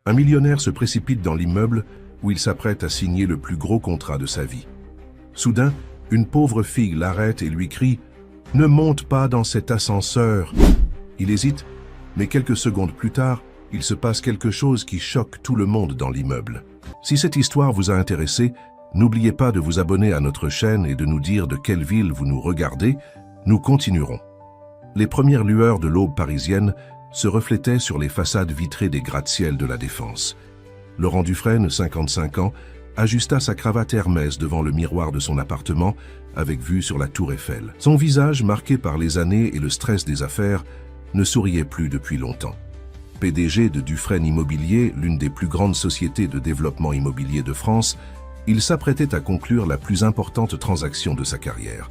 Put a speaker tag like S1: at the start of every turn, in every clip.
S1: Un millionnaire se précipite dans l'immeuble où il s'apprête à signer le plus gros contrat de sa vie. Soudain, une pauvre fille l'arrête et lui crie « Ne monte pas dans cet ascenseur !» Il hésite, mais quelques secondes plus tard, il se passe quelque chose qui choque tout le monde dans l'immeuble. Si cette histoire vous a intéressé, n'oubliez pas de vous abonner à notre chaîne et de nous dire de quelle ville vous nous regardez. Nous continuerons. Les premières lueurs de l'aube parisienne se reflétaient sur les façades vitrées des gratte-ciel de la Défense. Laurent Dufresne, 55 ans, ajusta sa cravate Hermès devant le miroir de son appartement avec vue sur la tour Eiffel. Son visage, marqué par les années et le stress des affaires, ne souriait plus depuis longtemps. PDG de Dufresne Immobilier, l'une des plus grandes sociétés de développement immobilier de France, il s'apprêtait à conclure la plus importante transaction de sa carrière.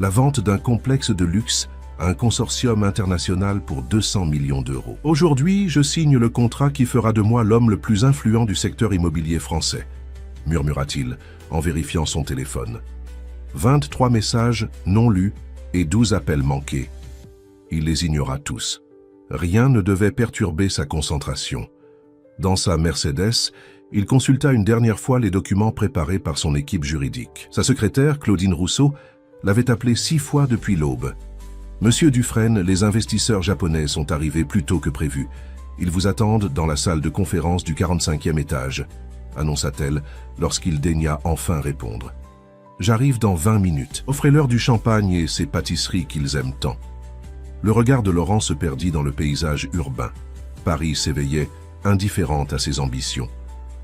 S1: La vente d'un complexe de luxe à un consortium international pour 200 millions d'euros. « Aujourd'hui, je signe le contrat qui fera de moi l'homme le plus influent du secteur immobilier français », murmura-t-il en vérifiant son téléphone. 23 messages non lus et 12 appels manqués. Il les ignora tous. Rien ne devait perturber sa concentration. Dans sa Mercedes, il consulta une dernière fois les documents préparés par son équipe juridique. Sa secrétaire, Claudine Rousseau, l'avait appelé 6 fois depuis l'aube. « Monsieur Dufresne, les investisseurs japonais sont arrivés plus tôt que prévu. Ils vous attendent dans la salle de conférence du 45e étage », annonça-t-elle lorsqu'il daigna enfin répondre. « J'arrive dans 20 minutes. Offrez-leur du champagne et ces pâtisseries qu'ils aiment tant. » Le regard de Laurent se perdit dans le paysage urbain. Paris s'éveillait, indifférente à ses ambitions.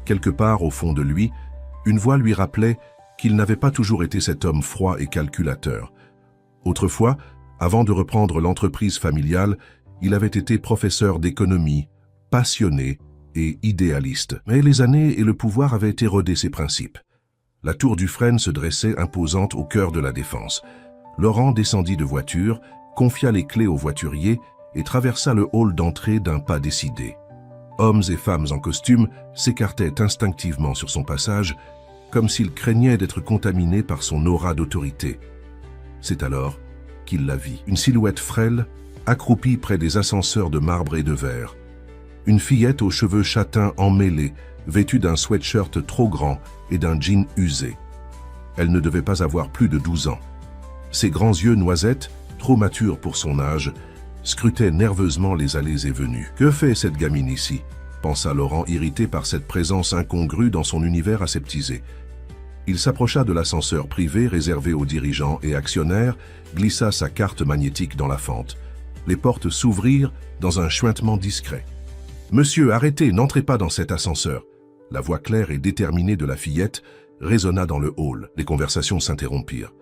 S1: Quelque part au fond de lui, une voix lui rappelait qu'il n'avait pas toujours été cet homme froid et calculateur. Autrefois, avant de reprendre l'entreprise familiale, il avait été professeur d'économie, passionné et idéaliste. Mais les années et le pouvoir avaient érodé ses principes. La tour Dufresne se dressait imposante au cœur de la Défense. Laurent descendit de voiture, confia les clés au voiturier et traversa le hall d'entrée d'un pas décidé. Hommes et femmes en costume s'écartaient instinctivement sur son passage, comme s'ils craignaient d'être contaminés par son aura d'autorité. C'est alors qu'il la vit. Une silhouette frêle, accroupie près des ascenseurs de marbre et de verre. Une fillette aux cheveux châtains emmêlés, vêtue d'un sweatshirt trop grand et d'un jean usé. Elle ne devait pas avoir plus de 12 ans. Ses grands yeux noisettes, trop mature pour son âge, scrutait nerveusement les allées et venues. « Que fait cette gamine ici ?» pensa Laurent, irrité par cette présence incongrue dans son univers aseptisé. Il s'approcha de l'ascenseur privé réservé aux dirigeants et actionnaires, glissa sa carte magnétique dans la fente. Les portes s'ouvrirent dans un chuintement discret. « Monsieur, arrêtez, n'entrez pas dans cet ascenseur !» La voix claire et déterminée de la fillette résonna dans le hall. Les conversations s'interrompirent.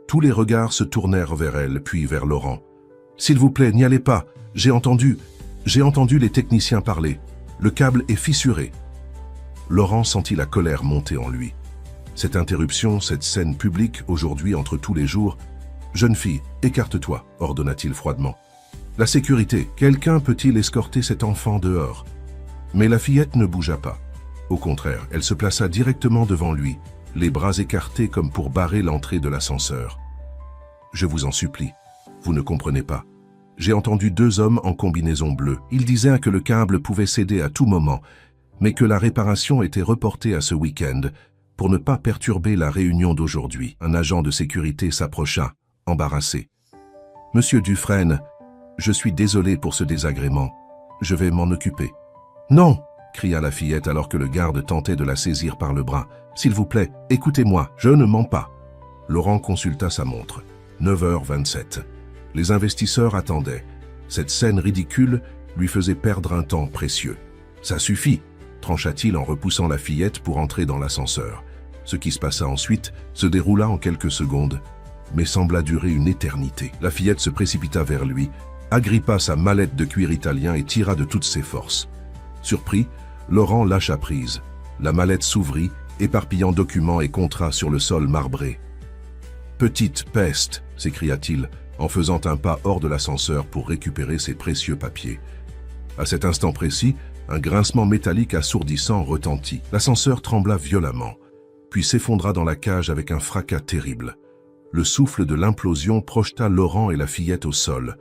S1: Tous les regards se tournèrent vers elle, puis vers Laurent. « S'il vous plaît, n'y allez pas. J'ai entendu les techniciens parler. Le câble est fissuré. » Laurent sentit la colère monter en lui. Cette interruption, cette scène publique, aujourd'hui entre tous les jours. « Jeune fille, écarte-toi, » ordonna-t-il froidement. « La sécurité, quelqu'un peut-il escorter cet enfant dehors ?» Mais la fillette ne bougea pas. Au contraire, elle se plaça directement devant lui, les bras écartés comme pour barrer l'entrée de l'ascenseur. « Je vous en supplie, vous ne comprenez pas. J'ai entendu 2 hommes en combinaison bleue. Ils disaient que le câble pouvait céder à tout moment, mais que la réparation était reportée à ce week-end pour ne pas perturber la réunion d'aujourd'hui. » Un agent de sécurité s'approcha, embarrassé. « Monsieur Dufresne, je suis désolé pour ce désagrément. Je vais m'en occuper. »« Non !» cria la fillette alors que le garde tentait de la saisir par le bras. « S'il vous plaît, écoutez-moi, je ne mens pas. » Laurent consulta sa montre. 9h27. Les investisseurs attendaient. Cette scène ridicule lui faisait perdre un temps précieux. « Ça suffit !» trancha-t-il en repoussant la fillette pour entrer dans l'ascenseur. Ce qui se passa ensuite se déroula en quelques secondes, mais sembla durer une éternité. La fillette se précipita vers lui, agrippa sa mallette de cuir italien et tira de toutes ses forces. Surpris, Laurent lâcha prise. La mallette s'ouvrit, éparpillant documents et contrats sur le sol marbré. « Petite peste !» s'écria-t-il, en faisant un pas hors de l'ascenseur pour récupérer ses précieux papiers. À cet instant précis, un grincement métallique assourdissant retentit. L'ascenseur trembla violemment, puis s'effondra dans la cage avec un fracas terrible. Le souffle de l'implosion projeta Laurent et la fillette au sol.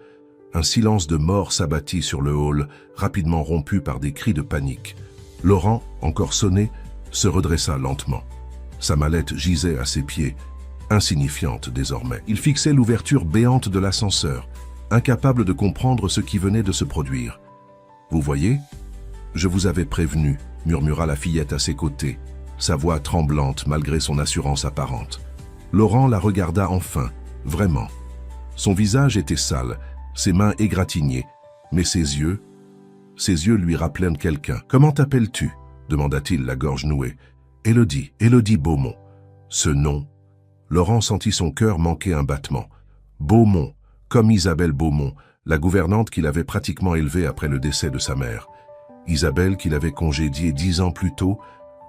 S1: Un silence de mort s'abattit sur le hall, rapidement rompu par des cris de panique. Laurent, encore sonné, se redressa lentement. Sa mallette gisait à ses pieds, insignifiante désormais. Il fixait l'ouverture béante de l'ascenseur, incapable de comprendre ce qui venait de se produire. « Vous voyez ? Je vous avais prévenu », murmura la fillette à ses côtés, sa voix tremblante malgré son assurance apparente. Laurent la regarda enfin, vraiment. Son visage était sale, ses mains égratignées, mais ses yeux lui rappelaient quelqu'un. « Comment t'appelles-tu » demanda-t-il, la gorge nouée. « Élodie, Élodie Beaumont. » Ce nom, Laurent sentit son cœur manquer un battement. Beaumont, comme Isabelle Beaumont, la gouvernante qu'il avait pratiquement élevée après le décès de sa mère. Isabelle qu'il avait congédiée 10 ans plus tôt,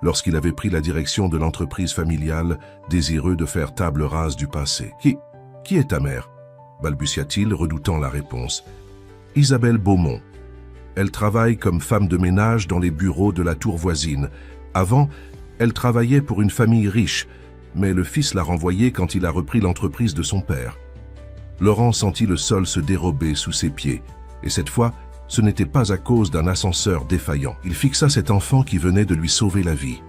S1: lorsqu'il avait pris la direction de l'entreprise familiale, désireux de faire table rase du passé. « Qui est ta mère » balbutia-t-il, redoutant la réponse. « Isabelle Beaumont. Elle travaille comme femme de ménage dans les bureaux de la tour voisine. Avant, elle travaillait pour une famille riche, mais le fils l'a renvoyée quand il a repris l'entreprise de son père. » Laurent sentit le sol se dérober sous ses pieds, et cette fois, ce n'était pas à cause d'un ascenseur défaillant. Il fixa cet enfant qui venait de lui sauver la vie.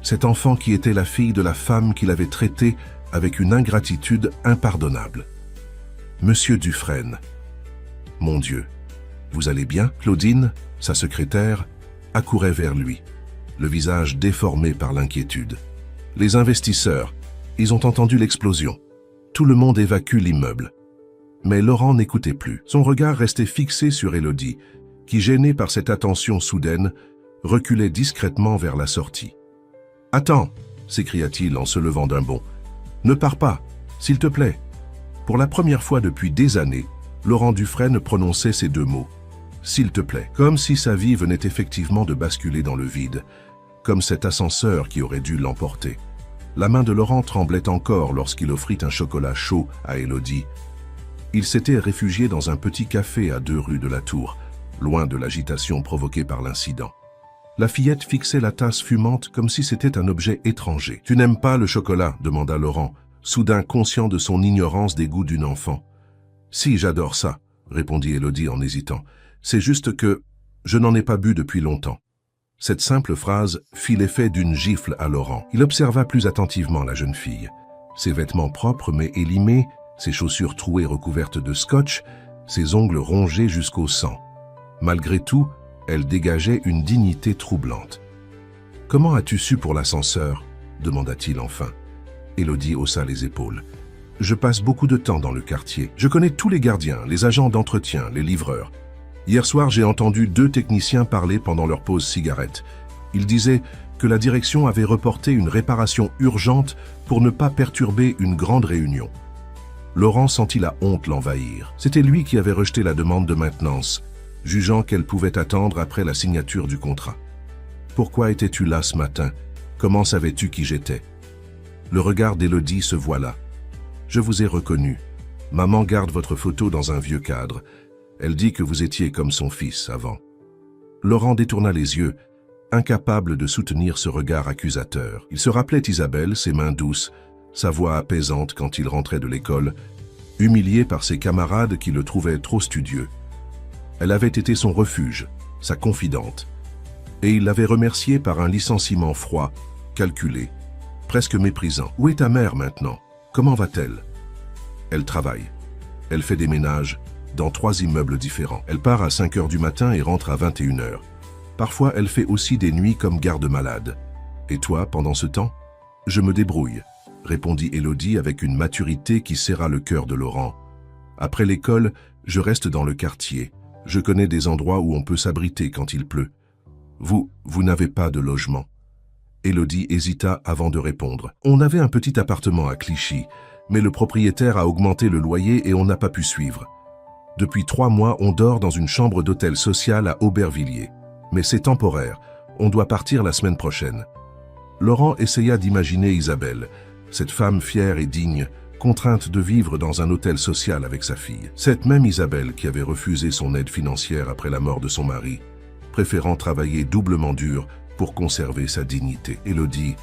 S1: Cet enfant qui était la fille de la femme qu'il avait traitée avec une ingratitude impardonnable. Monsieur Dufresne. Mon Dieu. Vous allez bien? Claudine, sa secrétaire, accourait vers lui, le visage déformé par l'inquiétude. Les investisseurs, ils ont entendu l'explosion. Tout le monde évacue l'immeuble. Mais Laurent n'écoutait plus. Son regard restait fixé sur Élodie, qui, gênée par cette attention soudaine, reculait discrètement vers la sortie. « Attends » s'écria-t-il en se levant d'un bond. « Ne pars pas, s'il te plaît. » Pour la première fois depuis des années, Laurent Dufresne prononçait ces deux mots. « S'il te plaît », comme si sa vie venait effectivement de basculer dans le vide, comme cet ascenseur qui aurait dû l'emporter. La main de Laurent tremblait encore lorsqu'il offrit un chocolat chaud à Élodie. Il s'était réfugié dans un petit café à 2 rues de la Tour, loin de l'agitation provoquée par l'incident. La fillette fixait la tasse fumante comme si c'était un objet étranger. « Tu n'aimes pas le chocolat » demanda Laurent, soudain conscient de son ignorance des goûts d'une enfant. « Si, j'adore ça » répondit Élodie en hésitant. « C'est juste que je n'en ai pas bu depuis longtemps. » Cette simple phrase fit l'effet d'une gifle à Laurent. Il observa plus attentivement la jeune fille. Ses vêtements propres mais élimés, ses chaussures trouées recouvertes de scotch, ses ongles rongés jusqu'au sang. Malgré tout, elle dégageait une dignité troublante. « Comment as-tu su pour l'ascenseur » demanda-t-il enfin. Élodie haussa les épaules. « Je passe beaucoup de temps dans le quartier. Je connais tous les gardiens, les agents d'entretien, les livreurs. Hier soir, j'ai entendu 2 techniciens parler pendant leur pause cigarette. Ils disaient que la direction avait reporté une réparation urgente pour ne pas perturber une grande réunion. » Laurent sentit la honte l'envahir. C'était lui qui avait rejeté la demande de maintenance, jugeant qu'elle pouvait attendre après la signature du contrat. « Pourquoi étais-tu là ce matin? Comment savais-tu qui j'étais » Le regard d'Élodie se voila. « Je vous ai reconnu. Maman garde votre photo dans un vieux cadre. Elle dit que vous étiez comme son fils avant. » Laurent détourna les yeux, incapable de soutenir ce regard accusateur. Il se rappelait Isabelle, ses mains douces, sa voix apaisante quand il rentrait de l'école, humilié par ses camarades qui le trouvaient trop studieux. Elle avait été son refuge, sa confidente. Et il l'avait remerciée par un licenciement froid, calculé, presque méprisant. « Où est ta mère maintenant? Comment va-t-elle » ? « Elle travaille. Elle fait des ménages dans 3 immeubles différents. Elle part à 5 heures du matin et rentre à 21 heures. Parfois, elle fait aussi des nuits comme garde-malade. Et toi, pendant ce temps ? Je me débrouille, répondit Élodie avec une maturité qui serra le cœur de Laurent. Après l'école, je reste dans le quartier. Je connais des endroits où on peut s'abriter quand il pleut. Vous n'avez pas de logement. Élodie hésita avant de répondre. On avait un petit appartement à Clichy, mais le propriétaire a augmenté le loyer et on n'a pas pu suivre. Depuis 3 mois, on dort dans une chambre d'hôtel social à Aubervilliers. Mais c'est temporaire. On doit partir la semaine prochaine. Laurent essaya d'imaginer Isabelle, cette femme fière et digne, contrainte de vivre dans un hôtel social avec sa fille. Cette même Isabelle qui avait refusé son aide financière après la mort de son mari, préférant travailler doublement dur pour conserver sa dignité. Élodie,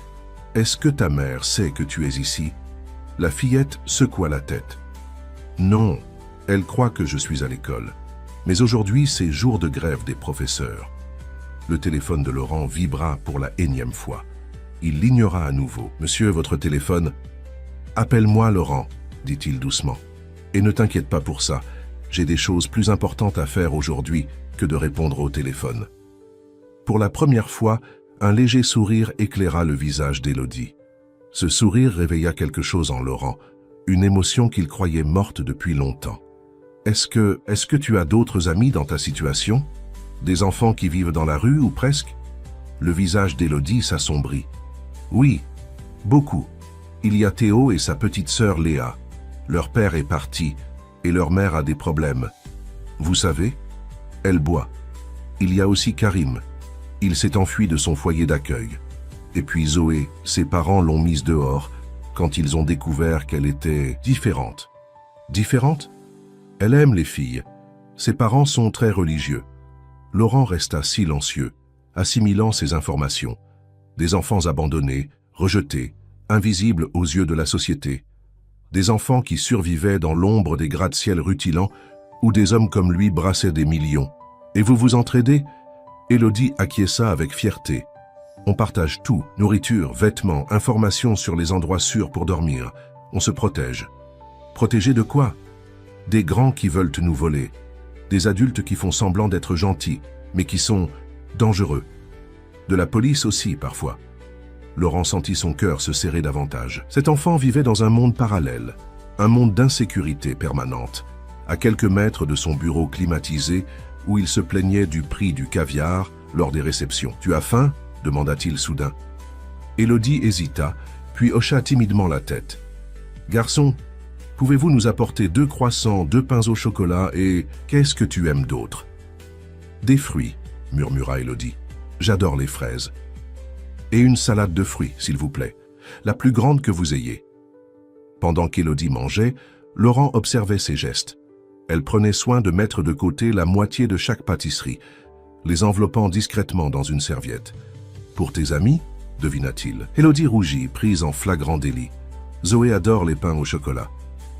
S1: est-ce que ta mère sait que tu es ici ? La fillette secoua la tête. Non, elle croit que je suis à l'école. Mais aujourd'hui, c'est jour de grève des professeurs. Le téléphone de Laurent vibra pour la énième fois. Il l'ignora à nouveau. « Monsieur, votre téléphone ?»« Appelle-moi Laurent, » dit-il doucement. « Et ne t'inquiète pas pour ça. J'ai des choses plus importantes à faire aujourd'hui que de répondre au téléphone. » Pour la première fois, un léger sourire éclaira le visage d'Élodie. Ce sourire réveilla quelque chose en Laurent, une émotion qu'il croyait morte depuis longtemps. « Est-ce que tu as d'autres amis dans ta situation? Des enfants qui vivent dans la rue ou presque ?» Le visage d'Élodie s'assombrit. « Oui, beaucoup. Il y a Théo et sa petite sœur Léa. Leur père est parti et leur mère a des problèmes. Vous savez, elle boit. Il y a aussi Karim. Il s'est enfui de son foyer d'accueil. Et puis Zoé, ses parents l'ont mise dehors quand ils ont découvert qu'elle était différente. » « Différente ? Elle aime les filles. Ses parents sont très religieux. » Laurent resta silencieux, assimilant ces informations. Des enfants abandonnés, rejetés, invisibles aux yeux de la société. Des enfants qui survivaient dans l'ombre des gratte-ciel rutilants où des hommes comme lui brassaient des millions. « Et vous vous entraidez ?» Élodie acquiesça avec fierté. « On partage tout, nourriture, vêtements, informations sur les endroits sûrs pour dormir. On se protège. » « Protéger de quoi ? Des grands qui veulent nous voler. Des adultes qui font semblant d'être gentils, mais qui sont dangereux. De la police aussi, parfois. » Laurent sentit son cœur se serrer davantage. Cet enfant vivait dans un monde parallèle, un monde d'insécurité permanente, à quelques mètres de son bureau climatisé où il se plaignait du prix du caviar lors des réceptions. « Tu as faim ?» demanda-t-il soudain. Élodie hésita, puis hocha timidement la tête. « Garçon, pouvez-vous nous apporter 2 croissants, 2 pains au chocolat et qu'est-ce que tu aimes d'autre ?»« Des fruits, » murmura Élodie. « J'adore les fraises. »« Et une salade de fruits, s'il vous plaît, la plus grande que vous ayez. » Pendant qu'Élodie mangeait, Laurent observait ses gestes. Elle prenait soin de mettre de côté la moitié de chaque pâtisserie, les enveloppant discrètement dans une serviette. « Pour tes amis ?» devina-t-il. Élodie rougit, prise en flagrant délit. Zoé adore les pains au chocolat.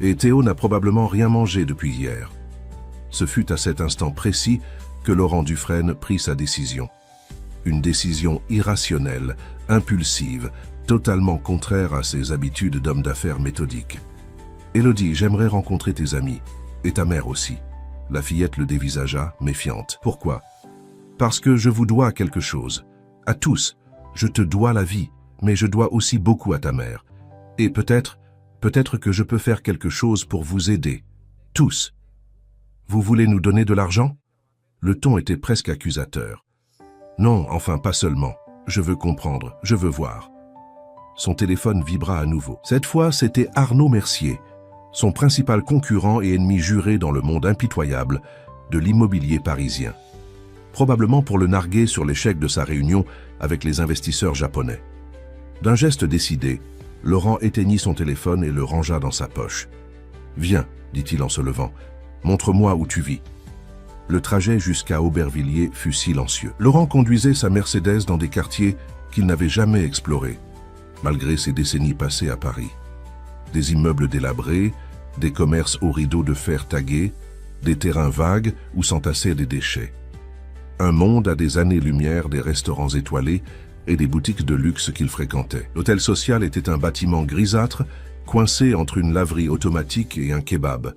S1: Et Théo n'a probablement rien mangé depuis hier. Ce fut à cet instant précis que Laurent Dufresne prit sa décision. Une décision irrationnelle, impulsive, totalement contraire à ses habitudes d'homme d'affaires méthodique. « Élodie, j'aimerais rencontrer tes amis, et ta mère aussi. » La fillette le dévisagea, méfiante. « Pourquoi ? » ?»« Parce que je vous dois quelque chose. À tous, je te dois la vie, mais je dois aussi beaucoup à ta mère. Et peut-être que je peux faire quelque chose pour vous aider. Tous. Vous voulez nous donner de l'argent ? » Le ton était presque accusateur. « Non, enfin pas seulement. Je veux comprendre, je veux voir. » Son téléphone vibra à nouveau. Cette fois, c'était Arnaud Mercier, son principal concurrent et ennemi juré dans le monde impitoyable de l'immobilier parisien. Probablement pour le narguer sur l'échec de sa réunion avec les investisseurs japonais. D'un geste décidé, Laurent éteignit son téléphone et le rangea dans sa poche. « Viens, dit-il en se levant, montre-moi où tu vis. » Le trajet jusqu'à Aubervilliers fut silencieux. Laurent conduisait sa Mercedes dans des quartiers qu'il n'avait jamais explorés, malgré ses décennies passées à Paris. Des immeubles délabrés, des commerces aux rideaux de fer tagués, des terrains vagues où s'entassaient des déchets. Un monde à des années-lumière des restaurants étoilés et des boutiques de luxe qu'il fréquentait. L'hôtel social était un bâtiment grisâtre, coincé entre une laverie automatique et un kebab.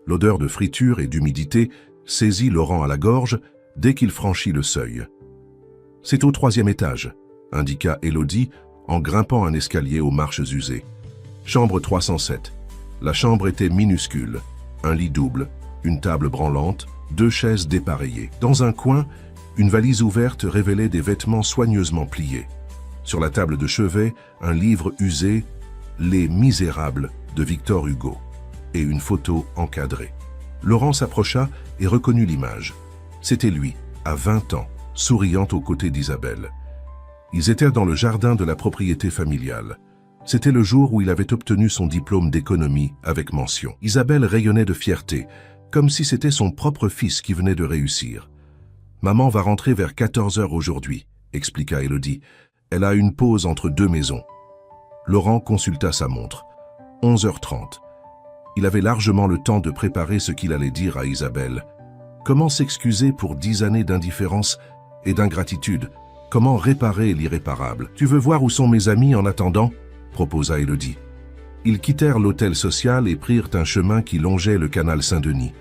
S1: L'odeur de friture et d'humidité saisit Laurent à la gorge dès qu'il franchit le seuil. « C'est au 3e étage », indiqua Élodie en grimpant un escalier aux marches usées. « Chambre 307. » La chambre était minuscule. Un lit double, une table branlante, 2 chaises dépareillées. Dans un coin, une valise ouverte révélait des vêtements soigneusement pliés. Sur la table de chevet, un livre usé, Les Misérables de Victor Hugo, et une photo encadrée. Laurent s'approcha et reconnut l'image. C'était lui, à 20 ans, souriant aux côtés d'Isabelle. Ils étaient dans le jardin de la propriété familiale. C'était le jour où il avait obtenu son diplôme d'économie avec mention. Isabelle rayonnait de fierté, comme si c'était son propre fils qui venait de réussir. « Maman va rentrer vers 14 h aujourd'hui, » expliqua Élodie. « Elle a une pause entre 2 maisons. » Laurent consulta sa montre. 11 h 30. Il avait largement le temps de préparer ce qu'il allait dire à Isabelle. Comment s'excuser pour 10 années d'indifférence et d'ingratitude. Comment réparer l'irréparable? Tu veux voir où sont mes amis en attendant? Proposa Élodie. Ils quittèrent l'hôtel social et prirent un chemin qui longeait le canal Saint-Denis.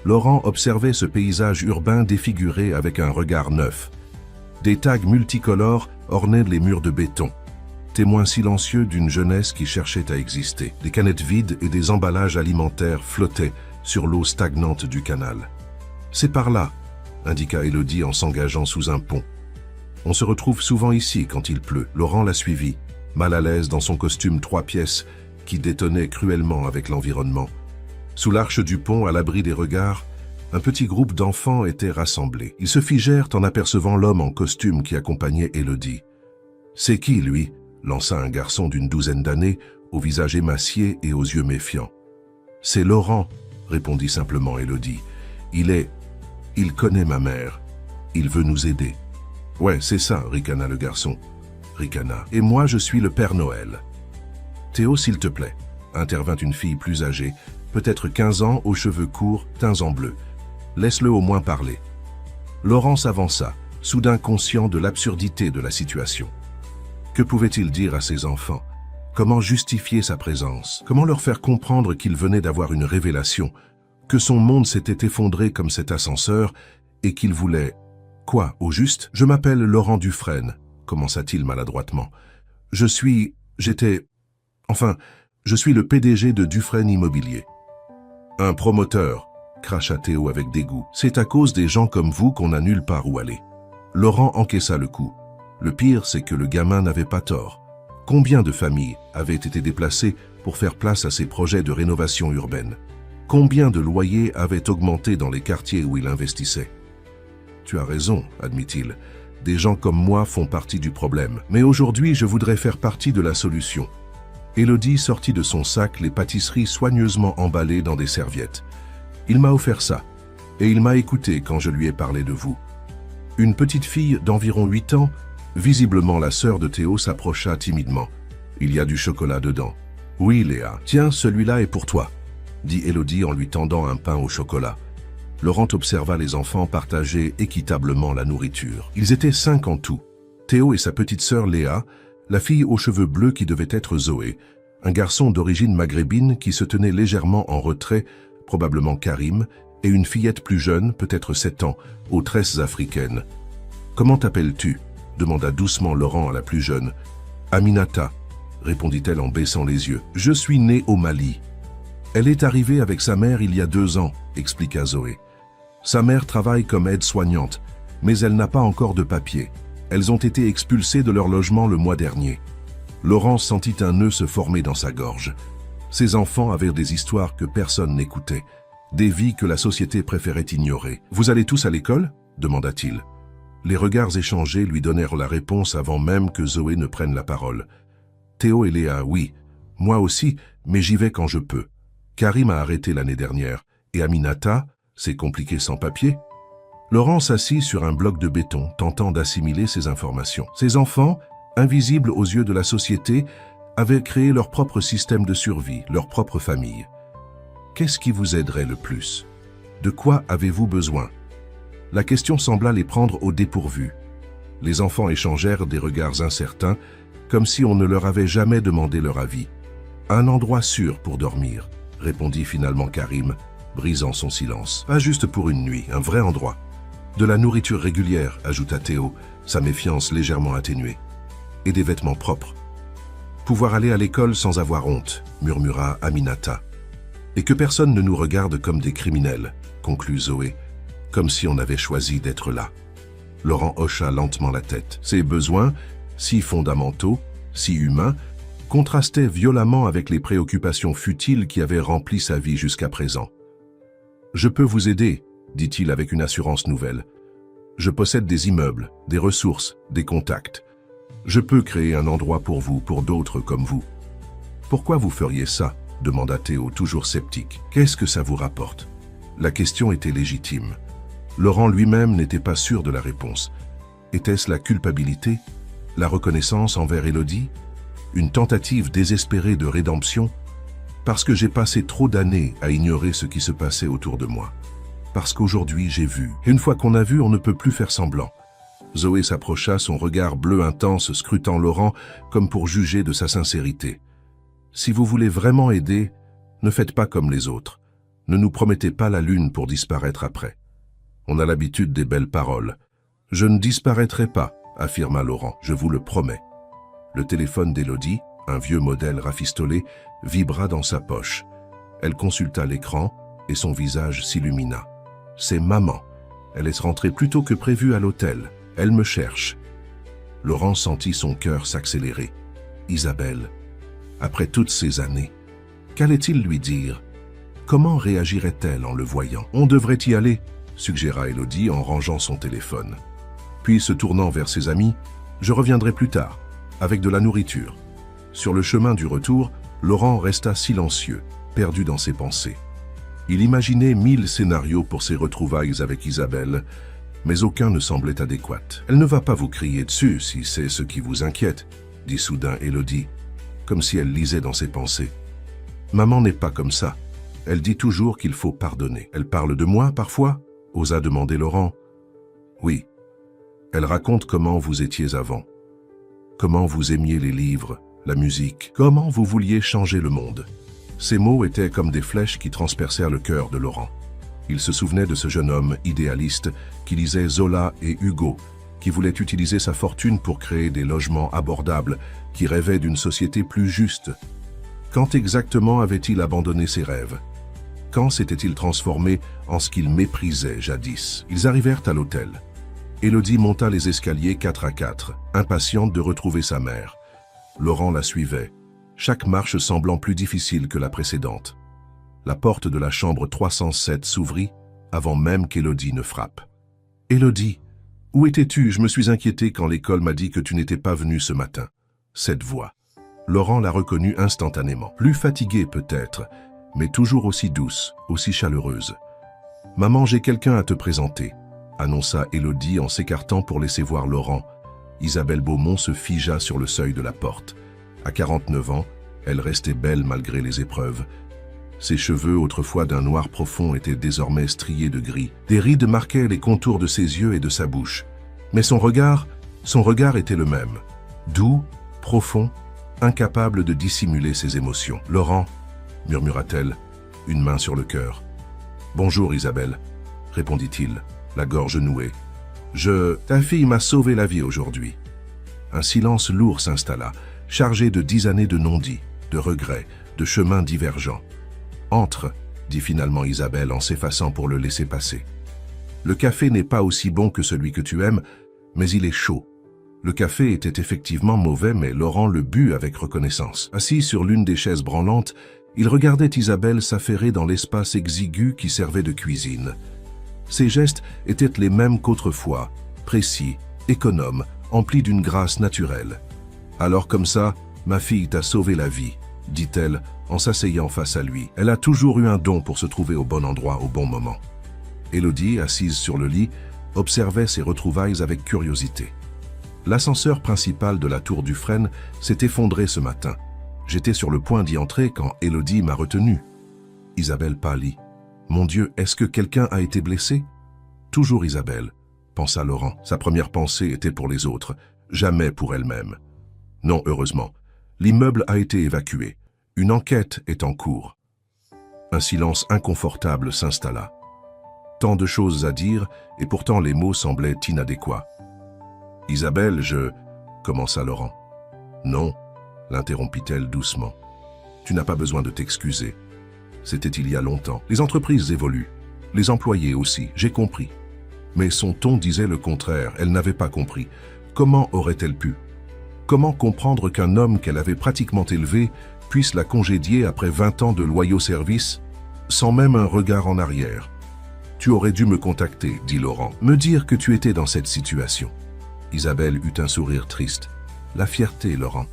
S1: Laurent observait ce paysage urbain défiguré avec un regard neuf. Des tags multicolores ornaient les murs de béton, témoins silencieux d'une jeunesse qui cherchait à exister. Des canettes vides et des emballages alimentaires flottaient sur l'eau stagnante du canal. « C'est par là », indiqua Élodie en s'engageant sous un pont. « On se retrouve souvent ici quand il pleut. » Laurent la suivit, mal à l'aise dans son costume 3 pièces qui détonnait cruellement avec l'environnement. Sous l'arche du pont, à l'abri des regards, un petit groupe d'enfants était rassemblé. Ils se figèrent en apercevant l'homme en costume qui accompagnait Élodie. « C'est qui, lui ?» lança un garçon d'une 12aine d'années, au visage émacié et aux yeux méfiants. « C'est Laurent », répondit simplement Élodie. « Il connaît ma mère. Il veut nous aider. »« Ouais, c'est ça, » ricana le garçon. Ricana. « Et moi, je suis le Père Noël. »« Théo, s'il te plaît, » intervint une fille plus âgée, peut-être 15 ans, aux cheveux courts, teints en bleu. « Laisse-le au moins parler. » Laurent s'avança, soudain conscient de l'absurdité de la situation. Que pouvait-il dire à ses enfants? Comment justifier sa présence? Comment leur faire comprendre qu'il venait d'avoir une révélation, que son monde s'était effondré comme cet ascenseur et qu'il voulait... Quoi, au juste? « Je m'appelle Laurent Dufresne, » commença-t-il maladroitement. « Je suis le PDG de Dufresne Immobilier. »« Un promoteur, » cracha Théo avec dégoût. « C'est à cause des gens comme vous qu'on n'a nulle part où aller. » Laurent encaissa le coup. Le pire, c'est que le gamin n'avait pas tort. Combien de familles avaient été déplacées pour faire place à ces projets de rénovation urbaine? Combien de loyers avaient augmenté dans les quartiers où il investissait? « Tu as raison, » admit-il. « Des gens comme moi font partie du problème. Mais aujourd'hui, je voudrais faire partie de la solution. » Élodie sortit de son sac les pâtisseries soigneusement emballées dans des serviettes. « Il m'a offert ça, et il m'a écouté quand je lui ai parlé de vous. » Une petite fille d'environ 8 ans, visiblement la sœur de Théo, s'approcha timidement. « Il y a du chocolat dedans. »« Oui, Léa. Tiens, celui-là est pour toi, » dit Élodie en lui tendant un pain au chocolat. Laurent observa les enfants partager équitablement la nourriture. Ils étaient 5 en tout. Théo et sa petite sœur Léa, la fille aux cheveux bleus qui devait être Zoé, un garçon d'origine maghrébine qui se tenait légèrement en retrait, probablement Karim, et une fillette plus jeune, peut-être 7 ans, aux tresses africaines. « Comment t'appelles-tu » demanda doucement Laurent à la plus jeune. « Aminata » répondit-elle en baissant les yeux. « Je suis née au Mali. »« Elle est arrivée avec sa mère il y a 2 ans, » expliqua Zoé. « Sa mère travaille comme aide-soignante, mais elle n'a pas encore de papier. Elles ont été expulsées de leur logement le mois dernier. » Laurent sentit un nœud se former dans sa gorge. Ces enfants avaient des histoires que personne n'écoutait, des vies que la société préférait ignorer. « Vous allez tous à l'école » demanda-t-il. Les regards échangés lui donnèrent la réponse avant même que Zoé ne prenne la parole. Théo et Léa, oui. Moi aussi, mais j'y vais quand je peux. Karim a arrêté l'année dernière. Et Aminata, c'est compliqué sans papier. Laurent s'assit sur un bloc de béton, tentant d'assimiler ces informations. Ces enfants, invisibles aux yeux de la société, avaient créé leur propre système de survie, leur propre famille. Qu'est-ce qui vous aiderait le plus? De quoi avez-vous besoin? La question sembla les prendre au dépourvu. Les enfants échangèrent des regards incertains, comme si on ne leur avait jamais demandé leur avis. « Un endroit sûr pour dormir », répondit finalement Karim, brisant son silence. « Pas juste pour une nuit, un vrai endroit. » « De la nourriture régulière, » ajouta Théo, sa méfiance légèrement atténuée. « Et des vêtements propres. »« Pouvoir aller à l'école sans avoir honte, » murmura Aminata. « Et que personne ne nous regarde comme des criminels, » conclut Zoé, comme si on avait choisi d'être là. Laurent hocha lentement la tête. Ses besoins, si fondamentaux, si humains, contrastaient violemment avec les préoccupations futiles qui avaient rempli sa vie jusqu'à présent. « Je peux vous aider, » dit-il avec une assurance nouvelle. « Je possède des immeubles, des ressources, des contacts. Je peux créer un endroit pour vous, pour d'autres comme vous. »« Pourquoi vous feriez ça ?» demanda Théo, toujours sceptique. « Qu'est-ce que ça vous rapporte ?» La question était légitime. Laurent lui-même n'était pas sûr de la réponse. Était-ce la culpabilité? La reconnaissance envers Élodie? Une tentative désespérée de rédemption? Parce que j'ai passé trop d'années à ignorer ce qui se passait autour de moi. Parce qu'aujourd'hui j'ai vu. Et une fois qu'on a vu, on ne peut plus faire semblant. Zoé s'approcha, son regard bleu intense scrutant Laurent comme pour juger de sa sincérité. « Si vous voulez vraiment aider, ne faites pas comme les autres. Ne nous promettez pas la lune pour disparaître après. On a l'habitude des belles paroles. Je ne disparaîtrai pas, affirma Laurent, je vous le promets. » Le téléphone d'Élodie, un vieux modèle rafistolé, vibra dans sa poche. Elle consulta l'écran et son visage s'illumina. « C'est maman. Elle est rentrée plus tôt que prévu à l'hôtel. Elle me cherche. » Laurent sentit son cœur s'accélérer. Isabelle, après toutes ces années, qu'allait-il lui dire? Comment réagirait-elle en le voyant? « On devrait y aller, » suggéra Élodie en rangeant son téléphone. Puis, se tournant vers ses amis, « Je reviendrai plus tard, avec de la nourriture. » Sur le chemin du retour, Laurent resta silencieux, perdu dans ses pensées. Il imaginait 1000 scénarios pour ses retrouvailles avec Isabelle, mais aucun ne semblait adéquat. « Elle ne va pas vous crier dessus si c'est ce qui vous inquiète, » dit soudain Élodie, comme si elle lisait dans ses pensées. « Maman n'est pas comme ça. Elle dit toujours qu'il faut pardonner. Elle parle de moi parfois ?» osa demander Laurent. « Oui. Elle raconte comment vous étiez avant, comment vous aimiez les livres, la musique, comment vous vouliez changer le monde. » Ces mots étaient comme des flèches qui transpercèrent le cœur de Laurent. Il se souvenait de ce jeune homme idéaliste qui lisait Zola et Hugo, qui voulait utiliser sa fortune pour créer des logements abordables, qui rêvait d'une société plus juste. Quand exactement avait-il abandonné ses rêves? Quand s'était-il transformé en ce qu'il méprisait jadis? Ils arrivèrent à l'hôtel. Élodie monta les escaliers 4 à 4, impatiente de retrouver sa mère. Laurent la suivait, chaque marche semblant plus difficile que la précédente. La porte de la chambre 307 s'ouvrit avant même qu'Élodie ne frappe. « Élodie, où étais-tu? Je me suis inquiété quand l'école m'a dit que tu n'étais pas venue ce matin. » Cette voix. Laurent la reconnut instantanément. Plus fatiguée peut-être, mais toujours aussi douce, aussi chaleureuse. « Maman, j'ai quelqu'un à te présenter », annonça Élodie en s'écartant pour laisser voir Laurent. Isabelle Beaumont se figea sur le seuil de la porte. À 49 ans, elle restait belle malgré les épreuves. Ses cheveux, autrefois d'un noir profond, étaient désormais striés de gris. Des rides marquaient les contours de ses yeux et de sa bouche. Mais son regard était le même. Doux, profond, incapable de dissimuler ses émotions. « Laurent » murmura-t-elle, une main sur le cœur. « Bonjour Isabelle » répondit-il, la gorge nouée. « Ta fille m'a sauvé la vie aujourd'hui. » Un silence lourd s'installa, chargé de 10 années de non-dits, de regrets, de chemins divergents. « Entre » dit finalement Isabelle en s'effaçant pour le laisser passer. « Le café n'est pas aussi bon que celui que tu aimes, mais il est chaud. » Le café était effectivement mauvais, mais Laurent le but avec reconnaissance. Assis sur l'une des chaises branlantes, il regardait Isabelle s'affairer dans l'espace exigu qui servait de cuisine. Ses gestes étaient les mêmes qu'autrefois, précis, économes, emplis d'une grâce naturelle. « Alors comme ça, ma fille t'a sauvé la vie », dit-elle en s'asseyant face à lui. Elle a toujours eu un don pour se trouver au bon endroit au bon moment. Élodie, assise sur le lit, observait ses retrouvailles avec curiosité. L'ascenseur principal de la tour du Frêne s'est effondré ce matin. J'étais sur le point d'y entrer quand Élodie m'a retenu. Isabelle pâlit. « Mon Dieu, est-ce que quelqu'un a été blessé ?» Toujours Isabelle, pensa Laurent. Sa première pensée était pour les autres, jamais pour elle-même. Non, heureusement. L'immeuble a été évacué. Une enquête est en cours. Un silence inconfortable s'installa. Tant de choses à dire, et pourtant les mots semblaient inadéquats. « Isabelle, commença Laurent. « Non, » l'interrompit-elle doucement. « Tu n'as pas besoin de t'excuser. C'était il y a longtemps. Les entreprises évoluent. Les employés aussi, j'ai compris. » Mais son ton disait le contraire, elle n'avait pas compris. Comment aurait-elle pu? Comment comprendre qu'un homme qu'elle avait pratiquement élevé puisse la congédier après 20 ans de loyaux services, sans même un regard en arrière? « Tu aurais dû me contacter, » dit Laurent, « me dire que tu étais dans cette situation. » Isabelle eut un sourire triste. « La fierté, Laurent.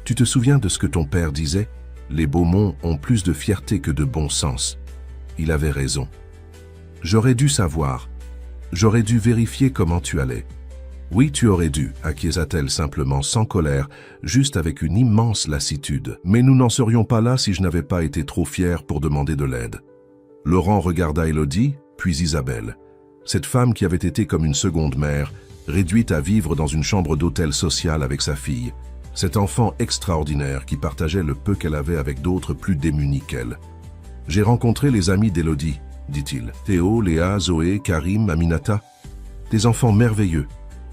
S1: Tu te souviens de ce que ton père disait? Les Beaumont ont plus de fierté que de bon sens. » Il avait raison. « J'aurais dû savoir. J'aurais dû vérifier comment tu allais. » « Oui, tu aurais dû, » acquiesça-t-elle simplement, sans colère, juste avec une immense lassitude. « Mais nous n'en serions pas là si je n'avais pas été trop fier pour demander de l'aide. » Laurent regarda Élodie, puis Isabelle. Cette femme qui avait été comme une seconde mère réduite à vivre dans une chambre d'hôtel social avec sa fille. Cet enfant extraordinaire qui partageait le peu qu'elle avait avec d'autres plus démunis qu'elle. « J'ai rencontré les amis d'Élodie, dit-il. Théo, Léa, Zoé, Karim, Aminata. Des enfants merveilleux,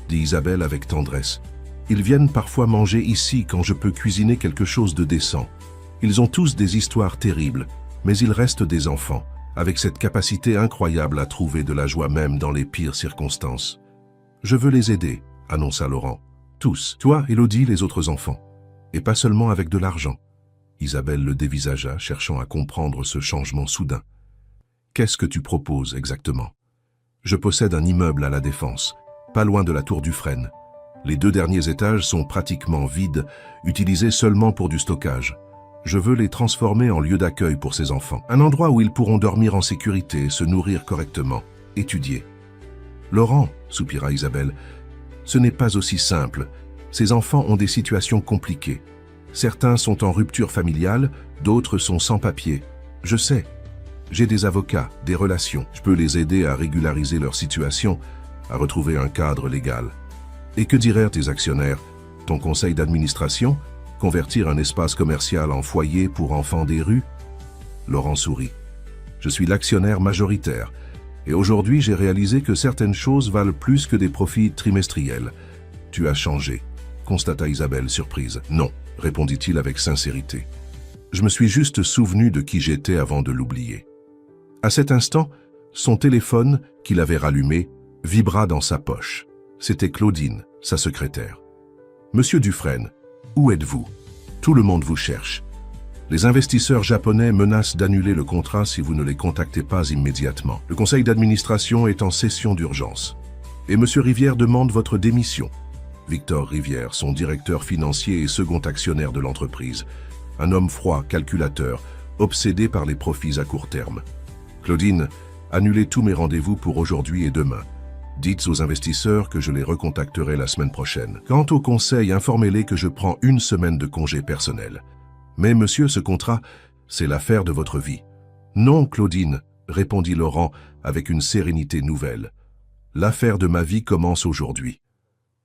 S1: dit Isabelle avec tendresse. Ils viennent parfois manger ici quand je peux cuisiner quelque chose de décent. Ils ont tous des histoires terribles, mais ils restent des enfants, avec cette capacité incroyable à trouver de la joie même dans les pires circonstances. Je veux les aider, annonça Laurent. Tous, toi, Élodie, les autres enfants. Et pas seulement avec de l'argent. Isabelle le dévisagea, cherchant à comprendre ce changement soudain. Qu'est-ce que tu proposes exactement? Je possède un immeuble à La Défense, pas loin de la tour du Frêne. Les 2 derniers étages sont pratiquement vides, utilisés seulement pour du stockage. Je veux les transformer en lieu d'accueil pour ces enfants. Un endroit où ils pourront dormir en sécurité, se nourrir correctement, étudier. Laurent, soupira Isabelle, ce n'est pas aussi simple. Ces enfants ont des situations compliquées. Certains sont en rupture familiale, d'autres sont sans papier. Je sais. J'ai des avocats, des relations. Je peux les aider à régulariser leur situation, à retrouver un cadre légal. Et que diraient tes actionnaires? Ton conseil d'administration? Convertir un espace commercial en foyer pour enfants des rues? Laurent sourit. Je suis l'actionnaire majoritaire. Et aujourd'hui, j'ai réalisé que certaines choses valent plus que des profits trimestriels. Tu as changé, constata Isabelle surprise. Non, répondit-il avec sincérité. Je me suis juste souvenu de qui j'étais avant de l'oublier. À cet instant, son téléphone, qu'il avait rallumé, vibra dans sa poche. C'était Claudine, sa secrétaire. « Monsieur Dufresne, où êtes-vous? Tout le monde vous cherche. Les investisseurs japonais menacent d'annuler le contrat si vous ne les contactez pas immédiatement. Le conseil d'administration est en session d'urgence. Et Monsieur Rivière demande votre démission. » Victor Rivière, son directeur financier et second actionnaire de l'entreprise. Un homme froid, calculateur, obsédé par les profits à court terme. « Claudine, annulez tous mes rendez-vous pour aujourd'hui et demain. Dites aux investisseurs que je les recontacterai la semaine prochaine. Quant au conseil, informez-les que je prends 1 semaine de congé personnel. Mais monsieur, ce contrat, c'est l'affaire de votre vie. »« Non, Claudine, » répondit Laurent avec une sérénité nouvelle. « L'affaire de ma vie commence aujourd'hui. »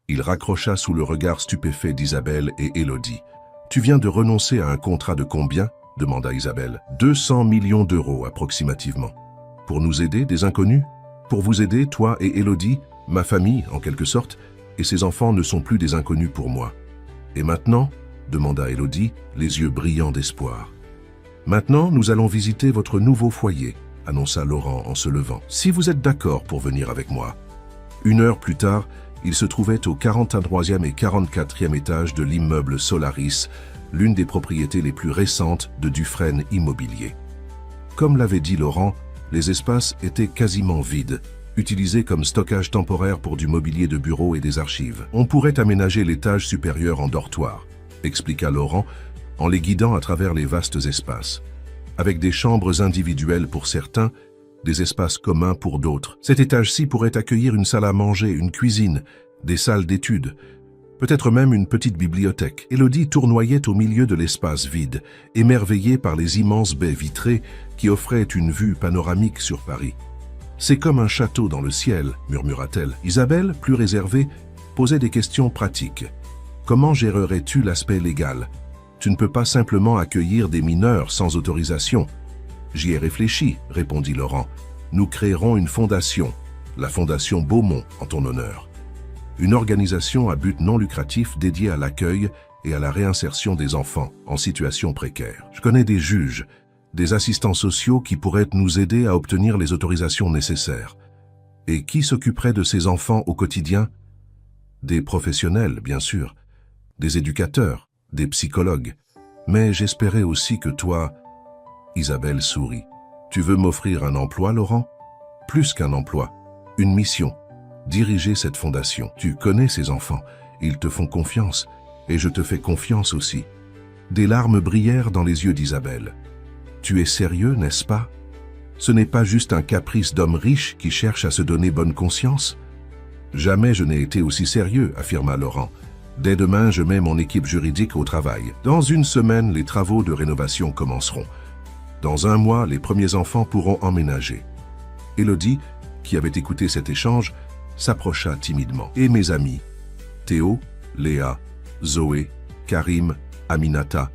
S1: Il raccrocha sous le regard stupéfait d'Isabelle et Élodie. « Tu viens de renoncer à un contrat de combien ?» demanda Isabelle. « 200 millions d'euros approximativement. Pour nous aider, des inconnus ? Pour vous aider, toi et Élodie, ma famille en quelque sorte, et ces enfants ne sont plus des inconnus pour moi. Et maintenant ?» demanda Élodie, les yeux brillants d'espoir. « Maintenant, nous allons visiter votre nouveau foyer, » annonça Laurent en se levant. « Si vous êtes d'accord pour venir avec moi. » 1 heure plus tard, il se trouvait au 43e et 44e étage de l'immeuble Solaris, l'une des propriétés les plus récentes de Dufresne Immobilier. Comme l'avait dit Laurent, les espaces étaient quasiment vides, utilisés comme stockage temporaire pour du mobilier de bureau et des archives. On pourrait aménager l'étage supérieur en dortoir, expliqua Laurent, en les guidant à travers les vastes espaces. Avec des chambres individuelles pour certains, des espaces communs pour d'autres. Cet étage-ci pourrait accueillir une salle à manger, une cuisine, des salles d'études, peut-être même une petite bibliothèque. Élodie tournoyait au milieu de l'espace vide, émerveillée par les immenses baies vitrées qui offraient une vue panoramique sur Paris. « C'est comme un château dans le ciel », murmura-t-elle. Isabelle, plus réservée, posait des questions pratiques. Comment gérerais-tu l'aspect légal? Tu ne peux pas simplement accueillir des mineurs sans autorisation. J'y ai réfléchi, répondit Laurent. Nous créerons une fondation, la Fondation Beaumont, en ton honneur. Une organisation à but non lucratif dédiée à l'accueil et à la réinsertion des enfants en situation précaire. Je connais des juges, des assistants sociaux qui pourraient nous aider à obtenir les autorisations nécessaires. Et qui s'occuperait de ces enfants au quotidien? Des professionnels, bien sûr. Des éducateurs, des psychologues. Mais j'espérais aussi que toi... Isabelle sourit. Tu veux m'offrir un emploi, Laurent? Plus qu'un emploi, une mission. Diriger cette fondation. Tu connais ces enfants, ils te font confiance, et je te fais confiance aussi. Des larmes brillèrent dans les yeux d'Isabelle. Tu es sérieux, n'est-ce pas? Ce n'est pas juste un caprice d'homme riche qui cherche à se donner bonne conscience? Jamais je n'ai été aussi sérieux, affirma Laurent. Dès demain, je mets mon équipe juridique au travail. Dans 1 semaine, les travaux de rénovation commenceront. Dans 1 mois, les premiers enfants pourront emménager. Élodie, qui avait écouté cet échange, s'approcha timidement. « Et mes amis, Théo, Léa, Zoé, Karim, Aminata,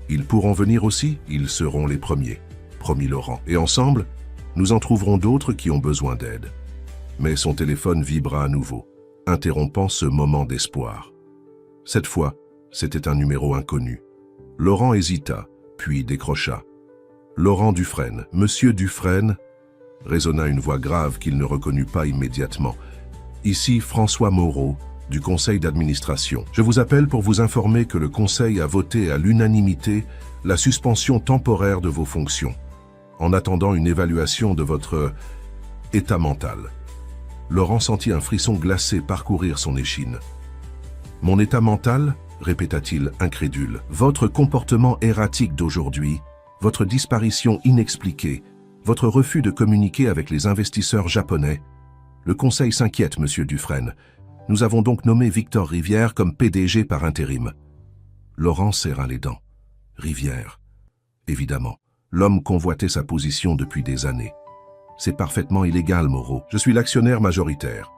S1: ils pourront venir aussi, ils seront les premiers, promit Laurent. Et ensemble, nous en trouverons d'autres qui ont besoin d'aide. » Mais son téléphone vibra à nouveau, interrompant ce moment d'espoir. Cette fois, c'était un numéro inconnu. Laurent hésita, puis décrocha. « Laurent Dufresne, Monsieur Dufresne ?» résonna une voix grave qu'il ne reconnut pas immédiatement. « Ici François Moreau, du conseil d'administration. Je vous appelle pour vous informer que le conseil a voté à l'unanimité la suspension temporaire de vos fonctions, en attendant une évaluation de votre état mental. » Laurent sentit un frisson glacé parcourir son échine. « Mon état mental ?» répéta-t-il incrédule. « Votre comportement erratique d'aujourd'hui, votre disparition inexpliquée, votre refus de communiquer avec les investisseurs japonais. Le conseil s'inquiète, Monsieur Dufresne. Nous avons donc nommé Victor Rivière comme PDG par intérim. » Laurent serra les dents. Rivière. Évidemment, l'homme convoitait sa position depuis des années. « C'est parfaitement illégal, Moreau. Je suis l'actionnaire majoritaire. »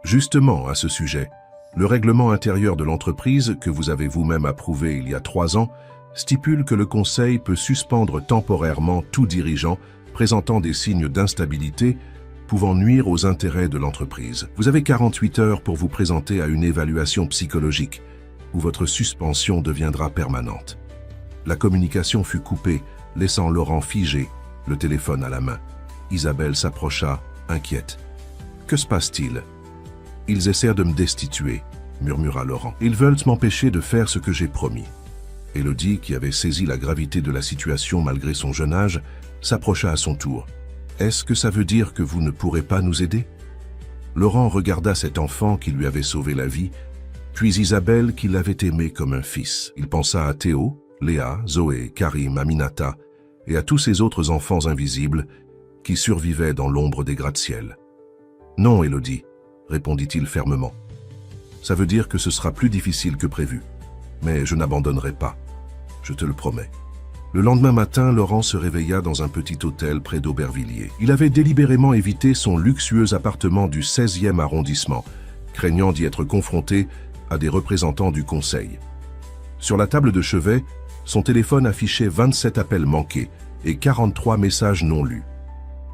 S1: Justement, à ce sujet, le règlement intérieur de l'entreprise, que vous avez vous-même approuvé il y a 3 ans, stipule que le conseil peut suspendre temporairement tout dirigeant présentant des signes d'instabilité pouvant nuire aux intérêts de l'entreprise. Vous avez 48 heures pour vous présenter à une évaluation psychologique, où votre suspension deviendra permanente. La communication fut coupée, laissant Laurent figé, le téléphone à la main. Isabelle s'approcha, inquiète. « Que se passe-t-il ?»« Ils essaient de me destituer, » murmura Laurent. « Ils veulent m'empêcher de faire ce que j'ai promis. » Élodie, qui avait saisi la gravité de la situation malgré son jeune âge, s'approcha à son tour. « Est-ce que ça veut dire que vous ne pourrez pas nous aider ?» Laurent regarda cet enfant qui lui avait sauvé la vie, puis Isabelle qui l'avait aimé comme un fils. Il pensa à Théo, Léa, Zoé, Karim, Aminata et à tous ces autres enfants invisibles qui survivaient dans l'ombre des gratte-ciel. « Non, Élodie, » répondit-il fermement. « Ça veut dire que ce sera plus difficile que prévu. Mais je n'abandonnerai pas. Je te le promets. » Le lendemain matin, Laurent se réveilla dans un petit hôtel près d'Aubervilliers. Il avait délibérément évité son luxueux appartement du 16e arrondissement, craignant d'y être confronté à des représentants du conseil. Sur la table de chevet, son téléphone affichait 27 appels manqués et 43 messages non lus.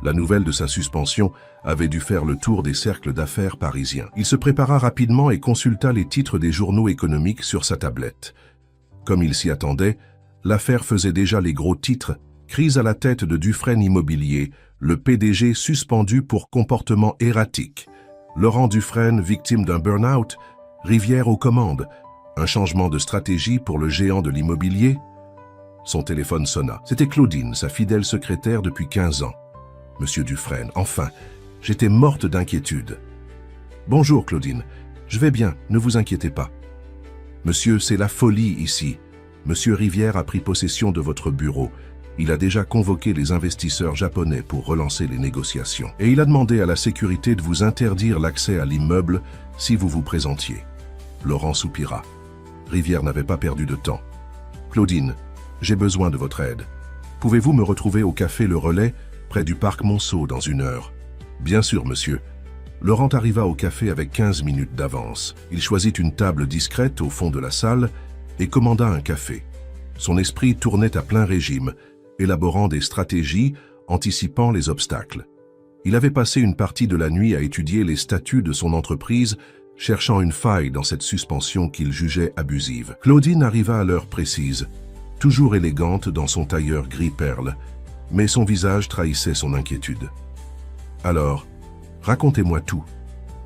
S1: La nouvelle de sa suspension avait dû faire le tour des cercles d'affaires parisiens. Il se prépara rapidement et consulta les titres des journaux économiques sur sa tablette. Comme il s'y attendait, l'affaire faisait déjà les gros titres. Crise à la tête de Dufresne Immobilier, le PDG suspendu pour comportement erratique. Laurent Dufresne, victime d'un burn-out. Rivière aux commandes. Un changement de stratégie pour le géant de l'immobilier. Son téléphone sonna. C'était Claudine, sa fidèle secrétaire depuis 15 ans. « Monsieur Dufresne, enfin, j'étais morte d'inquiétude. »« Bonjour Claudine, je vais bien, ne vous inquiétez pas. »« Monsieur, c'est la folie ici. Monsieur Rivière a pris possession de votre bureau. Il a déjà convoqué les investisseurs japonais pour relancer les négociations. Et il a demandé à la sécurité de vous interdire l'accès à l'immeuble si vous vous présentiez. » Laurent soupira. Rivière n'avait pas perdu de temps. « Claudine, j'ai besoin de votre aide. Pouvez-vous me retrouver au café Le Relais, près du parc Monceau, dans 1 heure ?»« Bien sûr, monsieur. » Laurent arriva au café avec 15 minutes d'avance. Il choisit une table discrète au fond de la salle et commanda un café. Son esprit tournait à plein régime, élaborant des stratégies, anticipant les obstacles. Il avait passé une partie de la nuit à étudier les statuts de son entreprise, cherchant une faille dans cette suspension qu'il jugeait abusive. Claudine arriva à l'heure précise, toujours élégante dans son tailleur gris perle, mais son visage trahissait son inquiétude. « Alors, racontez-moi tout »,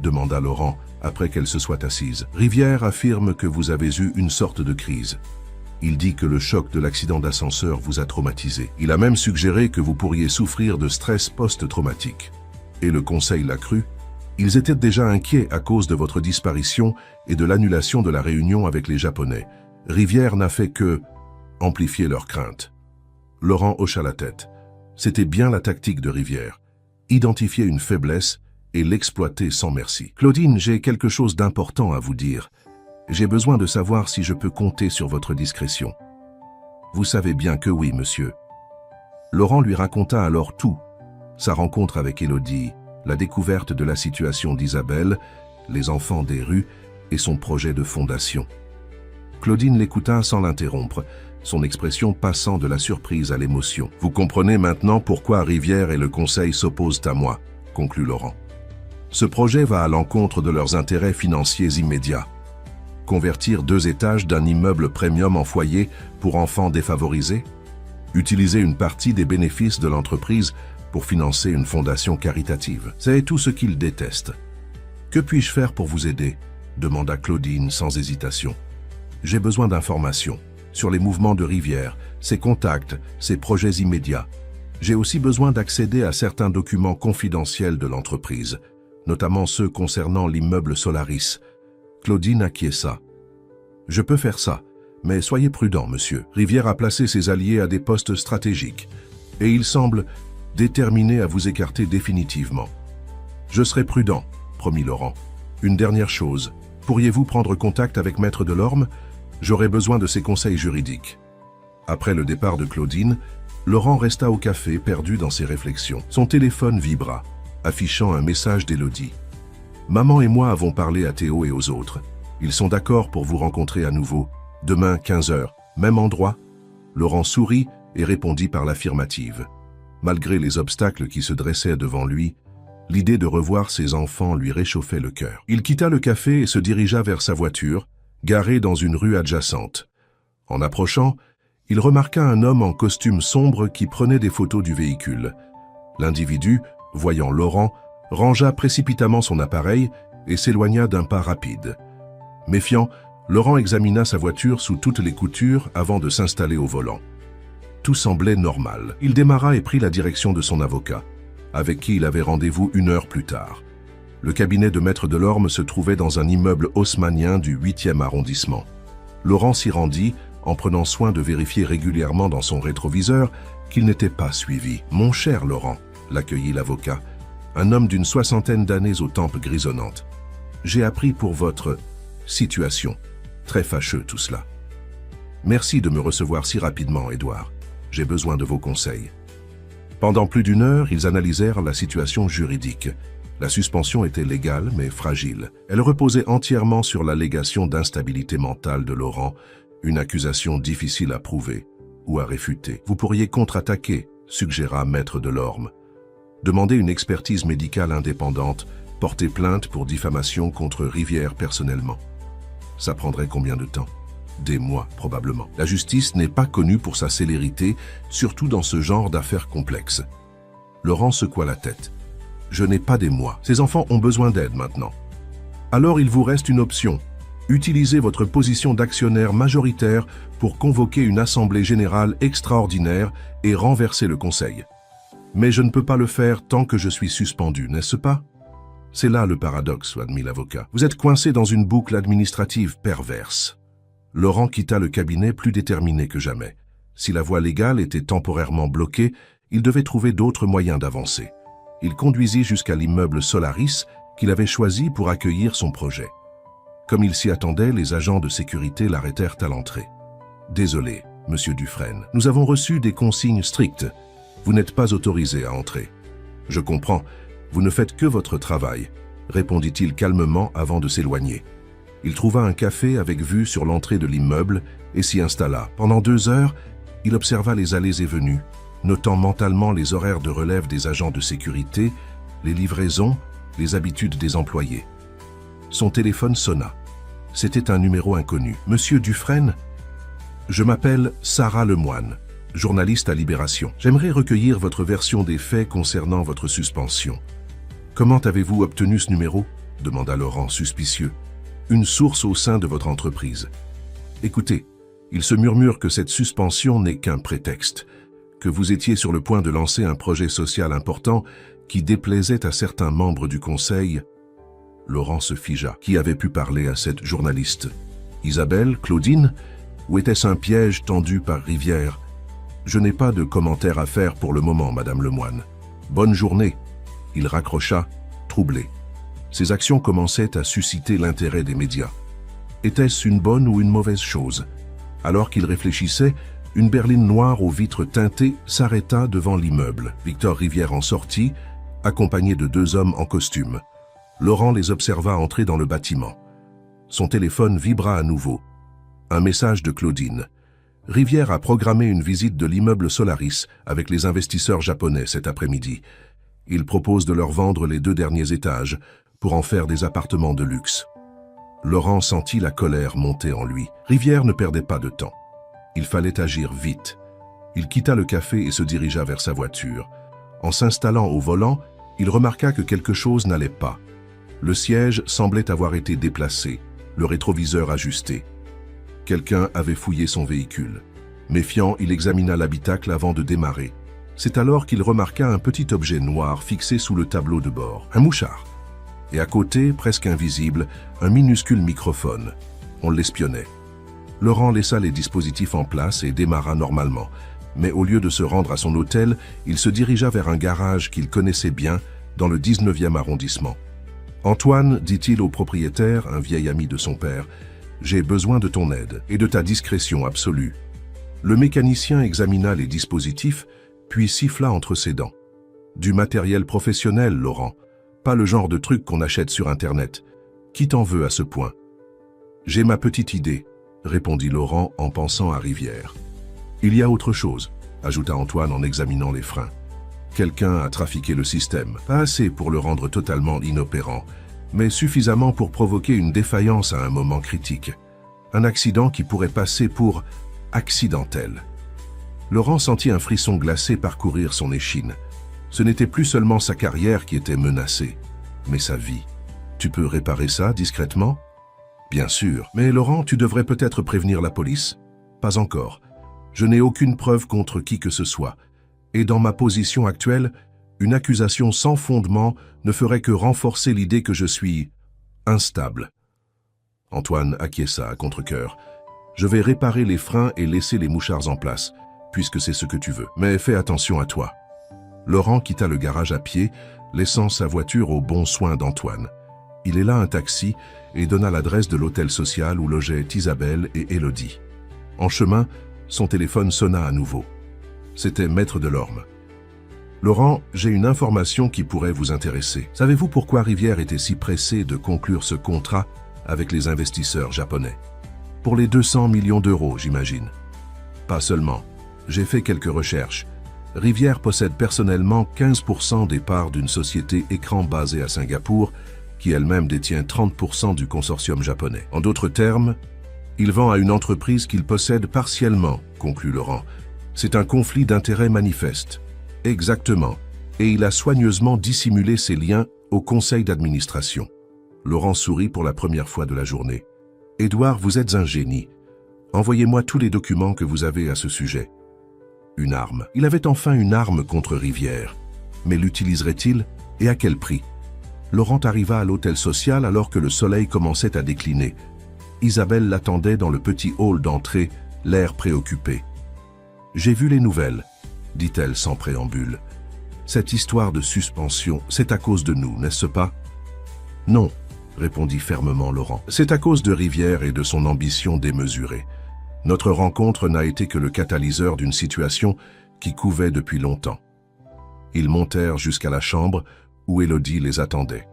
S1: demanda Laurent après qu'elle se soit assise. « Rivière affirme que vous avez eu une sorte de crise. Il dit que le choc de l'accident d'ascenseur vous a traumatisé. Il a même suggéré que vous pourriez souffrir de stress post-traumatique. Et le conseil l'a cru. Ils étaient déjà inquiets à cause de votre disparition et de l'annulation de la réunion avec les Japonais. Rivière n'a fait que amplifier leurs craintes. » Laurent hocha la tête. C'était bien la tactique de Rivière. Identifier une faiblesse et l'exploiter sans merci. « Claudine, j'ai quelque chose d'important à vous dire. J'ai besoin de savoir si je peux compter sur votre discrétion. » « Vous savez bien que oui, monsieur. » Laurent lui raconta alors tout. Sa rencontre avec Élodie, la découverte de la situation d'Isabelle, les enfants des rues et son projet de fondation. Claudine l'écouta sans l'interrompre, son expression passant de la surprise à l'émotion. « Vous comprenez maintenant pourquoi Rivière et le Conseil s'opposent à moi », conclut Laurent. « Ce projet va à l'encontre de leurs intérêts financiers immédiats. Convertir 2 étages d'un immeuble premium en foyer pour enfants défavorisés? Utiliser une partie des bénéfices de l'entreprise pour financer une fondation caritative. C'est tout ce qu'ils détestent. Que puis-je faire pour vous aider ?» demanda Claudine sans hésitation. « J'ai besoin d'informations sur les mouvements de Rivière, ses contacts, ses projets immédiats. J'ai aussi besoin d'accéder à certains documents confidentiels de l'entreprise, notamment ceux concernant l'immeuble Solaris. » Claudine acquiesça. « Je peux faire ça, mais soyez prudent, monsieur. Rivière a placé ses alliés à des postes stratégiques, et il semble déterminé à vous écarter définitivement. »« Je serai prudent, » promit Laurent. « Une dernière chose, pourriez-vous prendre contact avec Maître Delorme? J'aurai besoin de ses conseils juridiques. » Après le départ de Claudine, Laurent resta au café, perdu dans ses réflexions. Son téléphone vibra, affichant un message d'Élodie. « Maman et moi avons parlé à Théo et aux autres. Ils sont d'accord pour vous rencontrer à nouveau. Demain, 15 h, même endroit ?» Laurent sourit et répondit par l'affirmative. Malgré les obstacles qui se dressaient devant lui, l'idée de revoir ses enfants lui réchauffait le cœur. Il quitta le café et se dirigea vers sa voiture, garée dans une rue adjacente. En approchant, il remarqua un homme en costume sombre qui prenait des photos du véhicule. L'individu, voyant Laurent, rangea précipitamment son appareil et s'éloigna d'un pas rapide. Méfiant, Laurent examina sa voiture sous toutes les coutures avant de s'installer au volant. Tout semblait normal. Il démarra et prit la direction de son avocat, avec qui il avait rendez-vous 1 heure plus tard. Le cabinet de Maître Delorme se trouvait dans un immeuble haussmannien du 8e arrondissement. Laurent s'y rendit en prenant soin de vérifier régulièrement dans son rétroviseur qu'il n'était pas suivi. « Mon cher Laurent », l'accueillit l'avocat, un homme d'une 60aine d'années aux tempes grisonnantes. « J'ai appris pour votre situation. Très fâcheux tout cela. Merci de me recevoir si rapidement, Édouard. J'ai besoin de vos conseils. » Pendant plus d'1 heure, ils analysèrent la situation juridique. La suspension était légale, mais fragile. Elle reposait entièrement sur l'allégation d'instabilité mentale de Laurent, une accusation difficile à prouver ou à réfuter. « Vous pourriez contre-attaquer », suggéra Maître Delorme. « Demander une expertise médicale indépendante, porter plainte pour diffamation contre Rivière personnellement. Ça prendrait combien de temps ? Des mois, probablement. La justice n'est pas connue pour sa célérité, surtout dans ce genre d'affaires complexes. » Laurent secoua la tête. « Je n'ai pas des mois. Ces enfants ont besoin d'aide maintenant. Alors il vous reste une option. Utilisez votre position d'actionnaire majoritaire pour convoquer une assemblée générale extraordinaire et renverser le conseil. Mais je ne peux pas le faire tant que je suis suspendu, n'est-ce pas ? C'est là le paradoxe, admit l'avocat. Vous êtes coincé dans une boucle administrative perverse. » Laurent quitta le cabinet plus déterminé que jamais. Si la voie légale était temporairement bloquée, il devait trouver d'autres moyens d'avancer. Il conduisit jusqu'à l'immeuble Solaris qu'il avait choisi pour accueillir son projet. Comme il s'y attendait, les agents de sécurité l'arrêtèrent à l'entrée. « Désolé, monsieur Dufresne, nous avons reçu des consignes strictes. Vous n'êtes pas autorisé à entrer. »« Je comprends, vous ne faites que votre travail, » répondit-il calmement avant de s'éloigner. Il trouva un café avec vue sur l'entrée de l'immeuble et s'y installa. Pendant 2 heures, il observa les allées et venues, notant mentalement les horaires de relève des agents de sécurité, les livraisons, les habitudes des employés. Son téléphone sonna. C'était un numéro inconnu. « Monsieur Dufresne, je m'appelle Sarah Lemoine, journaliste à Libération. J'aimerais recueillir votre version des faits concernant votre suspension. »« Comment avez-vous obtenu ce numéro ?» demanda Laurent, suspicieux. « Une source au sein de votre entreprise. Écoutez, il se murmure que cette suspension n'est qu'un prétexte, que vous étiez sur le point de lancer un projet social important qui déplaisait à certains membres du conseil. » Laurent se figea. Qui avait pu parler à cette journaliste? Isabelle, Claudine? Ou était-ce un piège tendu par Rivière? Je n'ai pas de commentaire à faire pour le moment, Madame Lemoine. Bonne journée. Il raccrocha, troublé. Ses actions commençaient à susciter l'intérêt des médias. Était-ce une bonne ou une mauvaise chose? Alors qu'il réfléchissait, une berline noire aux vitres teintées s'arrêta devant l'immeuble. Victor Rivière en sortit, accompagné de 2 hommes en costume. Laurent les observa entrer dans le bâtiment. Son téléphone vibra à nouveau. Un message de Claudine. Rivière a programmé une visite de l'immeuble Solaris avec les investisseurs japonais cet après-midi. Il propose de leur vendre les 2 derniers étages pour en faire des appartements de luxe. Laurent sentit la colère monter en lui. Rivière ne perdait pas de temps. Il fallait agir vite. Il quitta le café et se dirigea vers sa voiture. En s'installant au volant, il remarqua que quelque chose n'allait pas. Le siège semblait avoir été déplacé, le rétroviseur ajusté. Quelqu'un avait fouillé son véhicule. Méfiant, il examina l'habitacle avant de démarrer. C'est alors qu'il remarqua un petit objet noir fixé sous le tableau de bord, un mouchard. Et à côté, presque invisible, un minuscule microphone. On l'espionnait. Laurent laissa les dispositifs en place et démarra normalement. Mais au lieu de se rendre à son hôtel, il se dirigea vers un garage qu'il connaissait bien dans le 19e arrondissement. « Antoine, dit-il au propriétaire, un vieil ami de son père, « j'ai besoin de ton aide et de ta discrétion absolue. » Le mécanicien examina les dispositifs, puis siffla entre ses dents. « Du matériel professionnel, Laurent. Pas le genre de truc qu'on achète sur Internet. Qui t'en veut à ce point ?»« J'ai ma petite idée, » répondit Laurent en pensant à Rivière. « Il y a autre chose, » ajouta Antoine en examinant les freins. Quelqu'un a trafiqué le système, pas assez pour le rendre totalement inopérant, mais suffisamment pour provoquer une défaillance à un moment critique. Un accident qui pourrait passer pour accidentel. Laurent sentit un frisson glacé parcourir son échine. Ce n'était plus seulement sa carrière qui était menacée, mais sa vie. « Tu peux réparer ça discrètement ?»« Bien sûr, mais Laurent, tu devrais peut-être prévenir la police ?»« Pas encore. Je n'ai aucune preuve contre qui que ce soit. Et dans ma position actuelle, une accusation sans fondement ne ferait que renforcer l'idée que je suis instable. » Antoine acquiesça à contre-cœur. « Je vais réparer les freins et laisser les mouchards en place, puisque c'est ce que tu veux. Mais fais attention à toi. » Laurent quitta le garage à pied, laissant sa voiture aux bons soins d'Antoine. Il héla un taxi et donna l'adresse de l'hôtel social où logeaient Isabelle et Élodie. En chemin, son téléphone sonna à nouveau. C'était Maître Delorme. « Laurent, j'ai une information qui pourrait vous intéresser. Savez-vous pourquoi Rivière était si pressé de conclure ce contrat avec les investisseurs japonais? Pour les 200 millions d'euros, j'imagine. Pas seulement. J'ai fait quelques recherches. Rivière possède personnellement 15% des parts d'une société écran basée à Singapour, qui elle-même détient 30% du consortium japonais. En d'autres termes, il vend à une entreprise qu'il possède partiellement, conclut Laurent. C'est un conflit d'intérêts manifeste. Exactement. Et il a soigneusement dissimulé ses liens au conseil d'administration. Laurent sourit pour la première fois de la journée. Édouard, vous êtes un génie. Envoyez-moi tous les documents que vous avez à ce sujet. Une arme. Il avait enfin une arme contre Rivière. Mais l'utiliserait-il et à quel prix? Laurent arriva à l'hôtel social alors que le soleil commençait à décliner. Isabelle l'attendait dans le petit hall d'entrée, l'air préoccupé. « J'ai vu les nouvelles, » dit-elle sans préambule. « Cette histoire de suspension, c'est à cause de nous, n'est-ce pas ?»« Non, » répondit fermement Laurent. « C'est à cause de Rivière et de son ambition démesurée. Notre rencontre n'a été que le catalyseur d'une situation qui couvait depuis longtemps. » Ils montèrent jusqu'à la chambre où Élodie les attendait.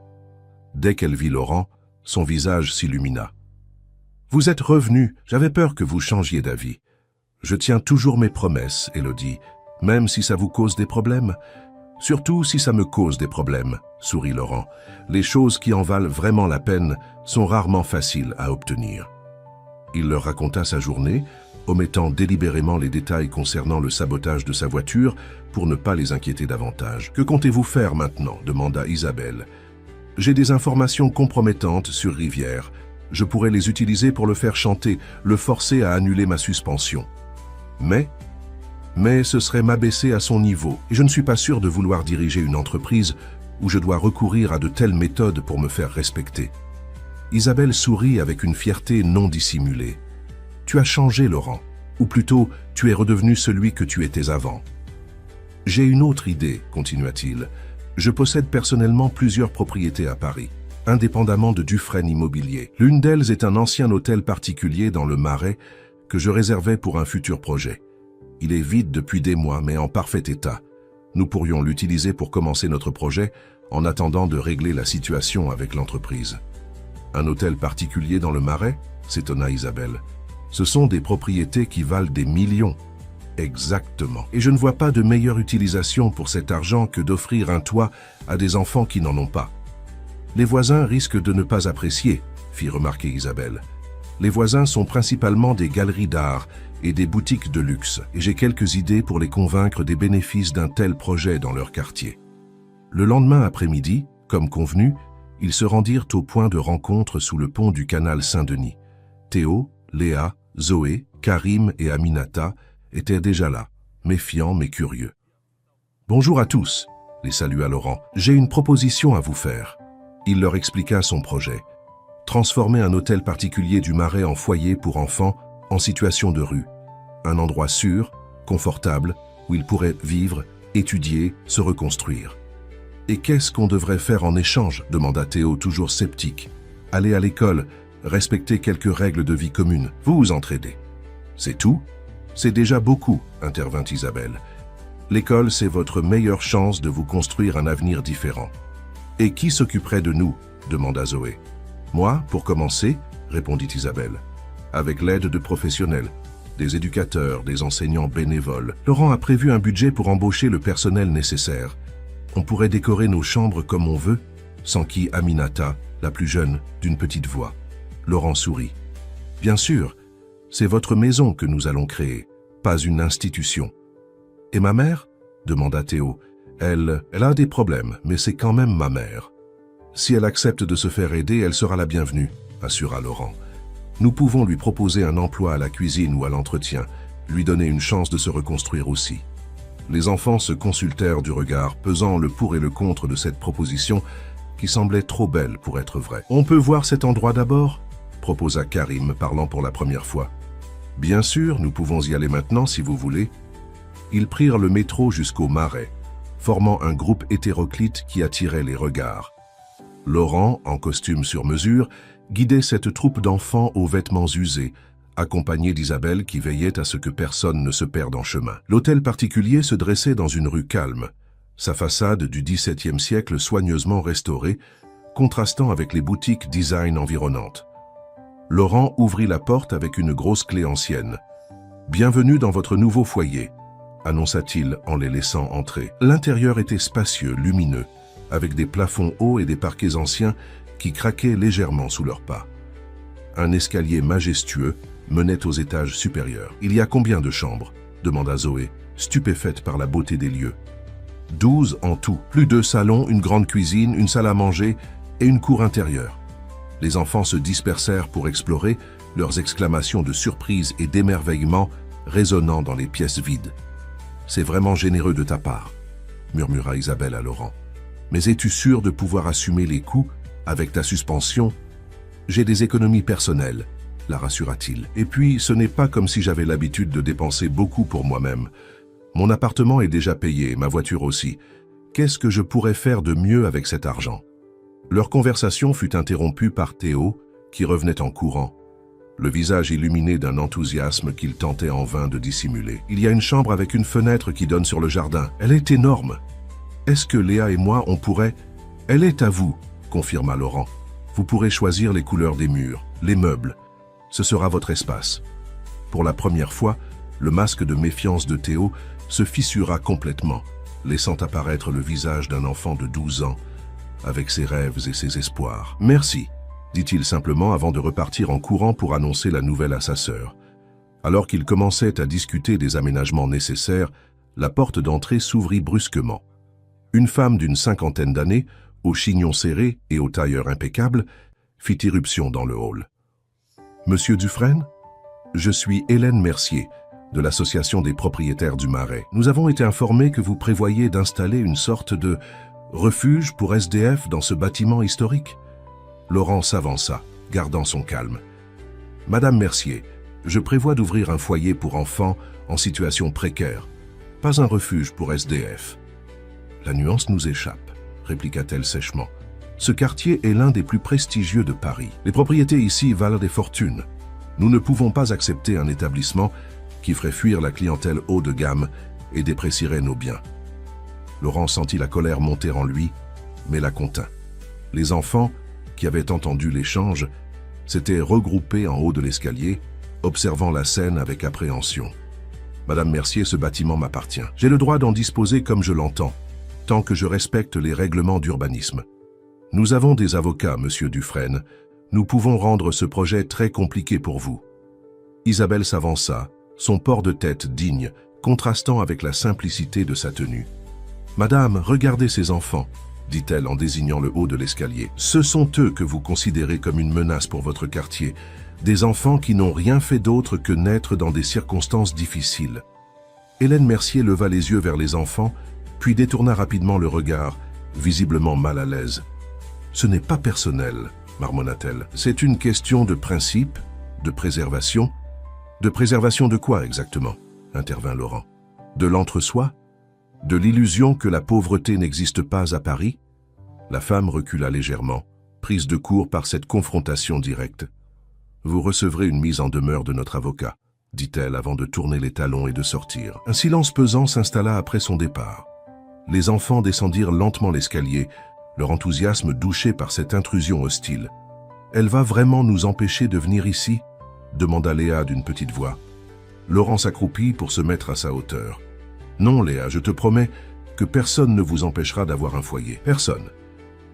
S1: Dès qu'elle vit Laurent, son visage s'illumina. « Vous êtes revenu, j'avais peur que vous changiez d'avis. Je tiens toujours mes promesses, Élodie, même si ça vous cause des problèmes. Surtout si ça me cause des problèmes, sourit Laurent. Les choses qui en valent vraiment la peine sont rarement faciles à obtenir. » Il leur raconta sa journée, omettant délibérément les détails concernant le sabotage de sa voiture pour ne pas les inquiéter davantage. « Que comptez-vous faire maintenant » demanda Isabelle. « J'ai des informations compromettantes sur Rivière. Je pourrais les utiliser pour le faire chanter, le forcer à annuler ma suspension. Mais ce serait m'abaisser à son niveau, et je ne suis pas sûr de vouloir diriger une entreprise où je dois recourir à de telles méthodes pour me faire respecter. » Isabelle sourit avec une fierté non dissimulée. « Tu as changé, Laurent, ou plutôt, tu es redevenu celui que tu étais avant. »« J'ai une autre idée, » continua-t-il. « Je possède personnellement plusieurs propriétés à Paris, indépendamment de Dufresne Immobilier. L'une d'elles est un ancien hôtel particulier dans le Marais que je réservais pour un futur projet. Il est vide depuis des mois, mais en parfait état. Nous pourrions l'utiliser pour commencer notre projet en attendant de régler la situation avec l'entreprise. Un hôtel particulier dans le Marais, s'étonna Isabelle. Ce sont des propriétés qui valent des millions. Exactement. Et je ne vois pas de meilleure utilisation pour cet argent que d'offrir un toit à des enfants qui n'en ont pas. Les voisins risquent de ne pas apprécier, fit remarquer Isabelle. Les voisins sont principalement des galeries d'art et des boutiques de luxe, et j'ai quelques idées pour les convaincre des bénéfices d'un tel projet dans leur quartier. Le lendemain après-midi, comme convenu, ils se rendirent au point de rencontre sous le pont du canal Saint-Denis. Théo, Léa, Zoé, Karim et Aminata étaient déjà là, méfiants mais curieux. « Bonjour à tous », les salua Laurent. « J'ai une proposition à vous faire. » Il leur expliqua son projet. Transformer un hôtel particulier du Marais en foyer pour enfants en situation de rue. Un endroit sûr, confortable, où ils pourraient vivre, étudier, se reconstruire. « Et qu'est-ce qu'on devrait faire en échange » demanda Théo, toujours sceptique. « Aller à l'école, respecter quelques règles de vie communes, vous vous entraidez. »« C'est tout ? C'est déjà beaucoup » intervint Isabelle. « L'école, c'est votre meilleure chance de vous construire un avenir différent. »« Et qui s'occuperait de nous » demanda Zoé. « Moi, pour commencer, » répondit Isabelle. « Avec l'aide de professionnels, des éducateurs, des enseignants bénévoles. Laurent a prévu un budget pour embaucher le personnel nécessaire. On pourrait décorer nos chambres comme on veut, s'enquit Aminata, la plus jeune, d'une petite voix. Laurent sourit. « Bien sûr, c'est votre maison que nous allons créer, pas une institution. »« Et ma mère ?» demanda Théo. « Elle a des problèmes, mais c'est quand même ma mère. »« Si elle accepte de se faire aider, elle sera la bienvenue, » assura Laurent. « Nous pouvons lui proposer un emploi à la cuisine ou à l'entretien, lui donner une chance de se reconstruire aussi. » Les enfants se consultèrent du regard, pesant le pour et le contre de cette proposition qui semblait trop belle pour être vraie. « On peut voir cet endroit d'abord ?» proposa Karim, parlant pour la première fois. « Bien sûr, nous pouvons y aller maintenant si vous voulez. » Ils prirent le métro jusqu'au Marais, formant un groupe hétéroclite qui attirait les regards. Laurent, en costume sur mesure, guidait cette troupe d'enfants aux vêtements usés, accompagné d'Isabelle qui veillait à ce que personne ne se perde en chemin. L'hôtel particulier se dressait dans une rue calme, sa façade du XVIIe siècle soigneusement restaurée, contrastant avec les boutiques design environnantes. Laurent ouvrit la porte avec une grosse clé ancienne. « Bienvenue dans votre nouveau foyer », annonça-t-il en les laissant entrer. L'intérieur était spacieux, lumineux, avec des plafonds hauts et des parquets anciens qui craquaient légèrement sous leurs pas. Un escalier majestueux menait aux étages supérieurs. « Il y a combien de chambres ?» demanda Zoé, stupéfaite par la beauté des lieux. 12 en tout, plus 2 salons, une grande cuisine, une salle à manger et une cour intérieure. Les enfants se dispersèrent pour explorer, leurs exclamations de surprise et d'émerveillement résonnant dans les pièces vides. « C'est vraiment généreux de ta part » murmura Isabelle à Laurent. « Mais es-tu sûr de pouvoir assumer les coûts avec ta suspension ?»« J'ai des économies personnelles » la rassura-t-il. « Et puis, ce n'est pas comme si j'avais l'habitude de dépenser beaucoup pour moi-même. Mon appartement est déjà payé, ma voiture aussi. Qu'est-ce que je pourrais faire de mieux avec cet argent ?» Leur conversation fut interrompue par Théo, qui revenait en courant, le visage illuminé d'un enthousiasme qu'il tentait en vain de dissimuler. « Il y a une chambre avec une fenêtre qui donne sur le jardin. Elle est énorme. Est-ce que Léa et moi, on pourrait… »« Elle est à vous, » confirma Laurent. « Vous pourrez choisir les couleurs des murs, les meubles. Ce sera votre espace. » Pour la première fois, le masque de méfiance de Théo se fissura complètement, laissant apparaître le visage d'un enfant de 12 ans, avec ses rêves et ses espoirs. « Merci », dit-il simplement avant de repartir en courant pour annoncer la nouvelle à sa sœur. Alors qu'ils commençaient à discuter des aménagements nécessaires, la porte d'entrée s'ouvrit brusquement. Une femme d'une 50aine d'années, au chignon serré et au tailleur impeccable, fit irruption dans le hall. « Monsieur Dufresne ? Je suis Hélène Mercier, de l'Association des propriétaires du Marais. Nous avons été informés que vous prévoyez d'installer une sorte de refuge pour SDF dans ce bâtiment historique. » Laurent s'avança, gardant son calme. « Madame Mercier, je prévois d'ouvrir un foyer pour enfants en situation précaire, pas un refuge pour SDF. » « La nuance nous échappe, » répliqua-t-elle sèchement. « Ce quartier est l'un des plus prestigieux de Paris. Les propriétés ici valent des fortunes. Nous ne pouvons pas accepter un établissement qui ferait fuir la clientèle haut de gamme et déprécierait nos biens. » Laurent sentit la colère monter en lui, mais la contint. Les enfants, qui avaient entendu l'échange, s'étaient regroupés en haut de l'escalier, observant la scène avec appréhension. « Madame Mercier, ce bâtiment m'appartient. J'ai le droit d'en disposer comme je l'entends, tant que je respecte les règlements d'urbanisme. Nous avons des avocats, monsieur Dufresne. Nous pouvons rendre ce projet très compliqué pour vous. » Isabelle s'avança, son port de tête digne, contrastant avec la simplicité de sa tenue. « Madame, regardez ces enfants, » dit-elle en désignant le haut de l'escalier. « Ce sont eux que vous considérez comme une menace pour votre quartier, des enfants qui n'ont rien fait d'autre que naître dans des circonstances difficiles. » Hélène Mercier leva les yeux vers les enfants, puis détourna rapidement le regard, visiblement mal à l'aise. « Ce n'est pas personnel, » marmonna-t-elle. « C'est une question de principe, de préservation. » « De préservation de quoi exactement ?» intervint Laurent. « De l'entre-soi ? De l'illusion que la pauvreté n'existe pas à Paris ?» La femme recula légèrement, prise de court par cette confrontation directe. « Vous recevrez une mise en demeure de notre avocat, » dit-elle avant de tourner les talons et de sortir. Un silence pesant s'installa après son départ. Les enfants descendirent lentement l'escalier, leur enthousiasme douché par cette intrusion hostile. « Elle va vraiment nous empêcher de venir ici ?» demanda Léa d'une petite voix. Laurent s'accroupit pour se mettre à sa hauteur. « Non, Léa, je te promets que personne ne vous empêchera d'avoir un foyer. Personne. »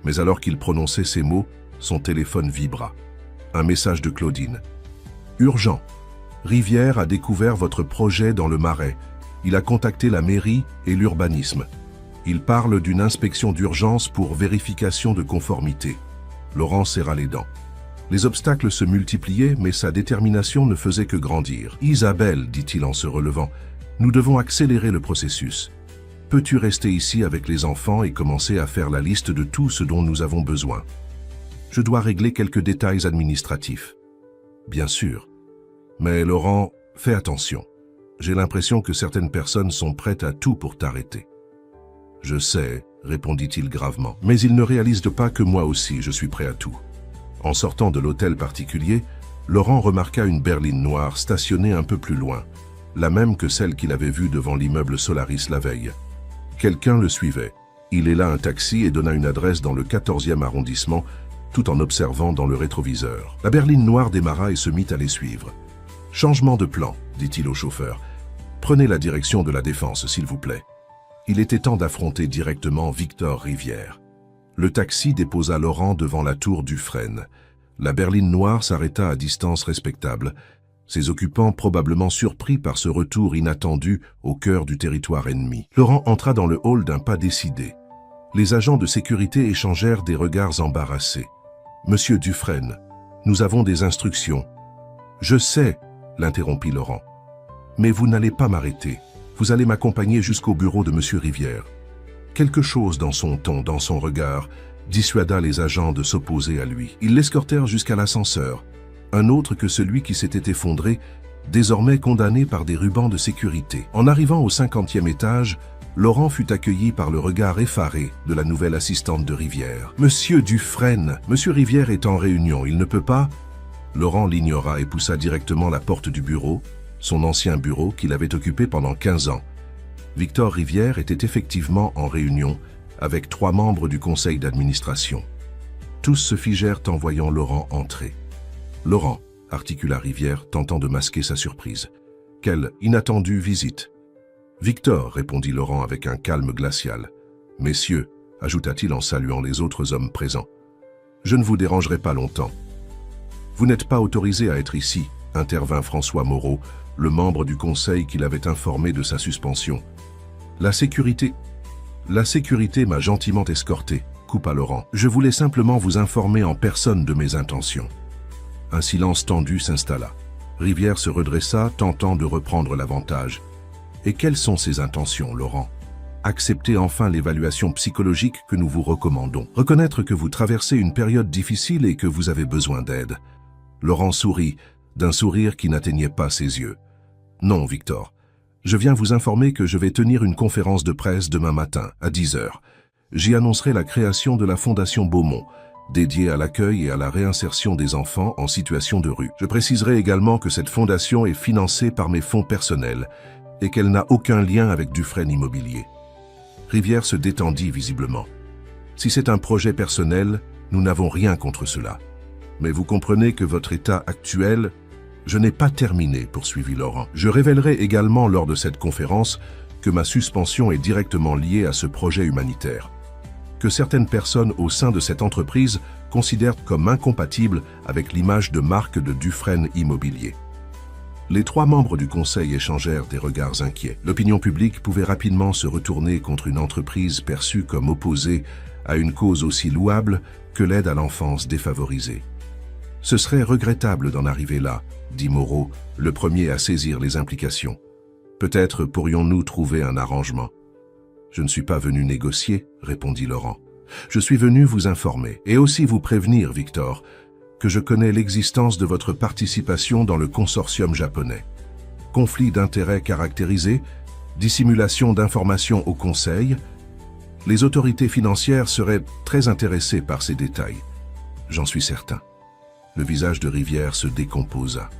S1: Mais alors qu'il prononçait ces mots, son téléphone vibra. Un message de Claudine. « Urgent. Rivière a découvert votre projet dans le Marais. Il a contacté la mairie et l'urbanisme. Il parle d'une inspection d'urgence pour vérification de conformité. » Laurent serra les dents. Les obstacles se multipliaient, mais sa détermination ne faisait que grandir. « Isabelle, dit-il en se relevant, nous devons accélérer le processus. Peux-tu rester ici avec les enfants et commencer à faire la liste de tout ce dont nous avons besoin? Je dois régler quelques détails administratifs. » « Bien sûr. Mais Laurent, fais attention. J'ai l'impression que certaines personnes sont prêtes à tout pour t'arrêter. »« Je sais, » répondit-il gravement, « mais ils ne réalisent pas que moi aussi je suis prêt à tout. » En sortant de l'hôtel particulier, Laurent remarqua une berline noire stationnée un peu plus loin, la même que celle qu'il avait vue devant l'immeuble Solaris la veille. Quelqu'un le suivait. Il héla un taxi et donna une adresse dans le 14e arrondissement, tout en observant dans le rétroviseur. La berline noire démarra et se mit à les suivre. « Changement de plan, » dit-il au chauffeur. « Prenez la direction de la Défense, s'il vous plaît. » Il était temps d'affronter directement Victor Rivière. Le taxi déposa Laurent devant la tour Dufresne. La berline noire s'arrêta à distance respectable, ses occupants probablement surpris par ce retour inattendu au cœur du territoire ennemi. Laurent entra dans le hall d'un pas décidé. Les agents de sécurité échangèrent des regards embarrassés. « Monsieur Dufresne, nous avons des instructions. »« Je sais, » l'interrompit Laurent. « Mais vous n'allez pas m'arrêter. Vous allez m'accompagner jusqu'au bureau de monsieur Rivière. » Quelque chose dans son ton, dans son regard, dissuada les agents de s'opposer à lui. Ils l'escortèrent jusqu'à l'ascenseur, un autre que celui qui s'était effondré, désormais condamné par des rubans de sécurité. En arrivant au 50e étage, Laurent fut accueilli par le regard effaré de la nouvelle assistante de Rivière. « Monsieur Dufresne, monsieur Rivière est en réunion, il ne peut pas... » Laurent l'ignora et poussa directement la porte du bureau, son ancien bureau qu'il avait occupé pendant 15 ans. Victor Rivière était effectivement en réunion avec 3 membres du conseil d'administration. Tous se figèrent en voyant Laurent entrer. « Laurent » articula Rivière, tentant de masquer sa surprise. « Quelle inattendue visite !»« Victor » répondit Laurent avec un calme glacial. « Messieurs » ajouta-t-il en saluant les autres hommes présents. « Je ne vous dérangerai pas longtemps. »« Vous n'êtes pas autorisé à être ici » intervint François Moreau, le membre du conseil qui l'avait informé de sa suspension. « La sécurité m'a gentiment escorté, » coupa Laurent. « Je voulais simplement vous informer en personne de mes intentions. » Un silence tendu s'installa. Rivière se redressa, tentant de reprendre l'avantage. « Et quelles sont ses intentions, Laurent ? » Acceptez enfin l'évaluation psychologique que nous vous recommandons. Reconnaître que vous traversez une période difficile et que vous avez besoin d'aide. Laurent sourit, d'un sourire qui n'atteignait pas ses yeux. « Non, Victor. Je viens vous informer que je vais tenir une conférence de presse demain matin, à 10 h. J'y annoncerai la création de la Fondation Beaumont, dédiée à l'accueil et à la réinsertion des enfants en situation de rue. Je préciserai également que cette fondation est financée par mes fonds personnels et qu'elle n'a aucun lien avec Dufresne Immobilier. » Rivière se détendit visiblement. Si c'est un projet personnel, nous n'avons rien contre cela. Mais vous comprenez que votre état actuel... Je n'ai pas terminé, poursuivit Laurent. Je révélerai également lors de cette conférence que ma suspension est directement liée à ce projet humanitaire, que certaines personnes au sein de cette entreprise considèrent comme incompatible avec l'image de marque de Dufresne Immobilier. Les 3 membres du conseil échangèrent des regards inquiets. L'opinion publique pouvait rapidement se retourner contre une entreprise perçue comme opposée à une cause aussi louable que l'aide à l'enfance défavorisée. Ce serait regrettable d'en arriver là, dit Moreau, le premier à saisir les implications. Peut-être pourrions-nous trouver un arrangement. Je ne suis pas venu négocier, répondit Laurent. Je suis venu vous informer et aussi vous prévenir, Victor, que je connais l'existence de votre participation dans le consortium japonais. Conflit d'intérêts caractérisé, dissimulation d'informations au Conseil. Les autorités financières seraient très intéressées par ces détails. J'en suis certain. Le visage de Rivière se décomposa.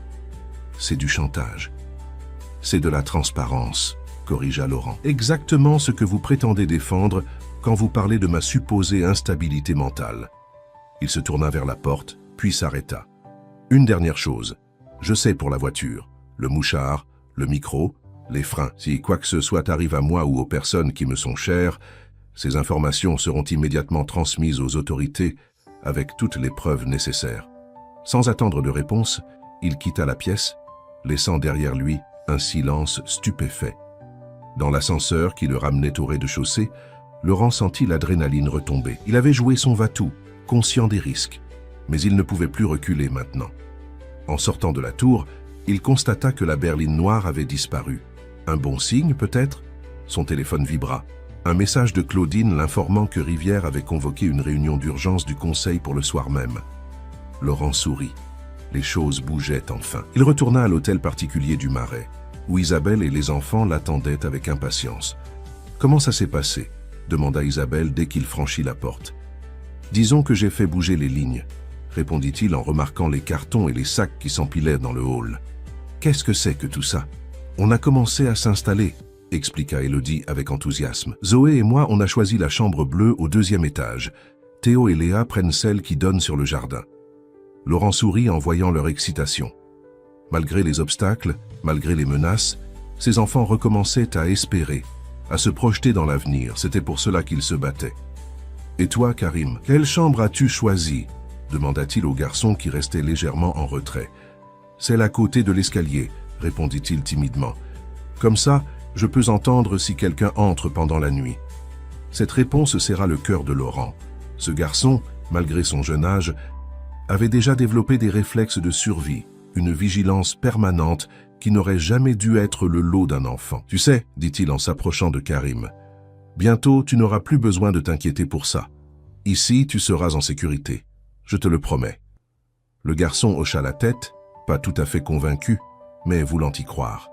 S1: C'est du chantage. C'est de la transparence, corrigea Laurent. Exactement ce que vous prétendez défendre quand vous parlez de ma supposée instabilité mentale. Il se tourna vers la porte, puis s'arrêta. Une dernière chose. Je sais pour la voiture, le mouchard, le micro, les freins. Si quoi que ce soit arrive à moi ou aux personnes qui me sont chères, ces informations seront immédiatement transmises aux autorités avec toutes les preuves nécessaires. Sans attendre de réponse, il quitta la pièce, laissant derrière lui un silence stupéfait. Dans l'ascenseur qui le ramenait au rez-de-chaussée, Laurent sentit l'adrénaline retomber. Il avait joué son va-tout, conscient des risques, mais il ne pouvait plus reculer maintenant. En sortant de la tour, il constata que la berline noire avait disparu. Un bon signe peut-être? Son téléphone vibra. Un message de Claudine l'informant que Rivière avait convoqué une réunion d'urgence du conseil pour le soir même. Laurent sourit. Les choses bougeaient enfin. Il retourna à l'hôtel particulier du Marais, où Isabelle et les enfants l'attendaient avec impatience. « Comment ça s'est passé ?» demanda Isabelle dès qu'il franchit la porte. « Disons que j'ai fait bouger les lignes », répondit-il en remarquant les cartons et les sacs qui s'empilaient dans le hall. « Qu'est-ce que c'est que tout ça ?»« On a commencé à s'installer », expliqua Élodie avec enthousiasme. « Zoé et moi, on a choisi la chambre bleue au 2e étage. Théo et Léa prennent celle qui donne sur le jardin. » Laurent sourit en voyant leur excitation. Malgré les obstacles, malgré les menaces, ses enfants recommençaient à espérer, à se projeter dans l'avenir. C'était pour cela qu'ils se battaient. « Et toi, Karim, quelle chambre as-tu choisi ?» demanda-t-il au garçon qui restait légèrement en retrait. « Celle à côté de l'escalier, » répondit-il timidement. « Comme ça, je peux entendre si quelqu'un entre pendant la nuit. » Cette réponse serra le cœur de Laurent. Ce garçon, malgré son jeune âge, avait déjà développé des réflexes de survie, une vigilance permanente qui n'aurait jamais dû être le lot d'un enfant. « Tu sais, dit-il en s'approchant de Karim, bientôt tu n'auras plus besoin de t'inquiéter pour ça. Ici, tu seras en sécurité. Je te le promets. » Le garçon hocha la tête, pas tout à fait convaincu, mais voulant y croire.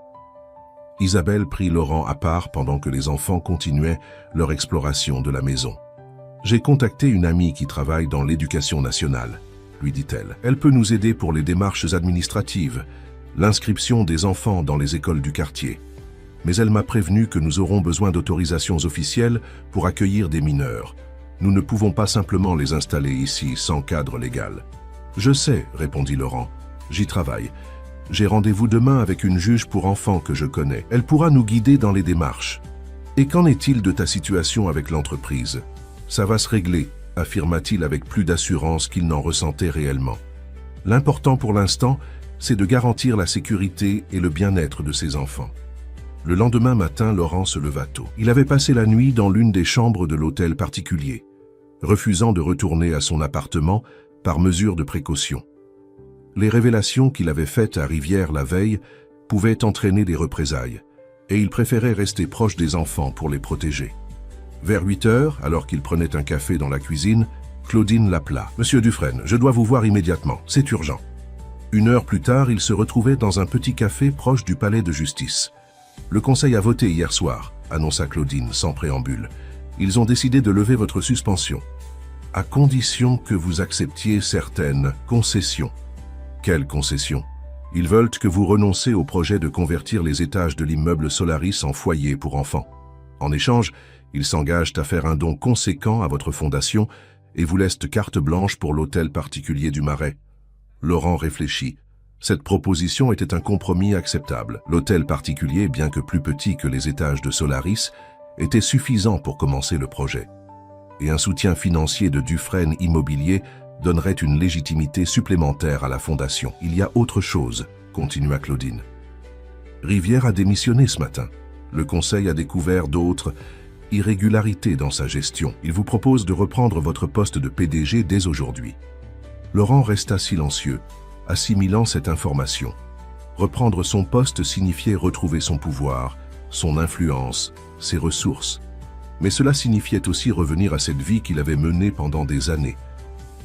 S1: Isabelle prit Laurent à part pendant que les enfants continuaient leur exploration de la maison. « J'ai contacté une amie qui travaille dans l'éducation nationale, » lui dit-elle. « Elle peut nous aider pour les démarches administratives, l'inscription des enfants dans les écoles du quartier. Mais elle m'a prévenu que nous aurons besoin d'autorisations officielles pour accueillir des mineurs. Nous ne pouvons pas simplement les installer ici sans cadre légal. »« Je sais, » répondit Laurent. « J'y travaille. J'ai rendez-vous demain avec une juge pour enfants que je connais. Elle pourra nous guider dans les démarches. »« Et qu'en est-il de ta situation avec l'entreprise ? » ?»« Ça va se régler, » affirma-t-il avec plus d'assurance qu'il n'en ressentait réellement. « L'important pour l'instant, c'est de garantir la sécurité et le bien-être de ses enfants. » Le lendemain matin, Laurent se leva tôt. Il avait passé la nuit dans l'une des chambres de l'hôtel particulier, refusant de retourner à son appartement par mesure de précaution. Les révélations qu'il avait faites à Rivière la veille pouvaient entraîner des représailles, et il préférait rester proche des enfants pour les protéger. Vers 8 heures, alors qu'il prenait un café dans la cuisine, Claudine l'appela. « Monsieur Dufresne, je dois vous voir immédiatement, c'est urgent. » 1 heure plus tard, il se retrouvait dans un petit café proche du palais de justice. « Le conseil a voté hier soir, » annonça Claudine sans préambule. « Ils ont décidé de lever votre suspension, à condition que vous acceptiez certaines concessions. » « Quelles concessions ? » « Ils veulent que vous renoncez au projet de convertir les étages de l'immeuble Solaris en foyer pour enfants. En échange, Ils s'engagent à faire un don conséquent à votre fondation et vous laissent carte blanche pour l'hôtel particulier du Marais. Laurent réfléchit. Cette proposition était un compromis acceptable. L'hôtel particulier, bien que plus petit que les étages de Solaris, était suffisant pour commencer le projet. Et un soutien financier de Dufresne Immobilier donnerait une légitimité supplémentaire à la fondation. Il y a autre chose, continua Claudine. Rivière a démissionné ce matin. Le conseil a découvert d'autres irrégularités dans sa gestion. Il vous propose de reprendre votre poste de PDG dès aujourd'hui. Laurent resta silencieux, assimilant cette information. Reprendre son poste signifiait retrouver son pouvoir, son influence, ses ressources. Mais cela signifiait aussi revenir à cette vie qu'il avait menée pendant des années.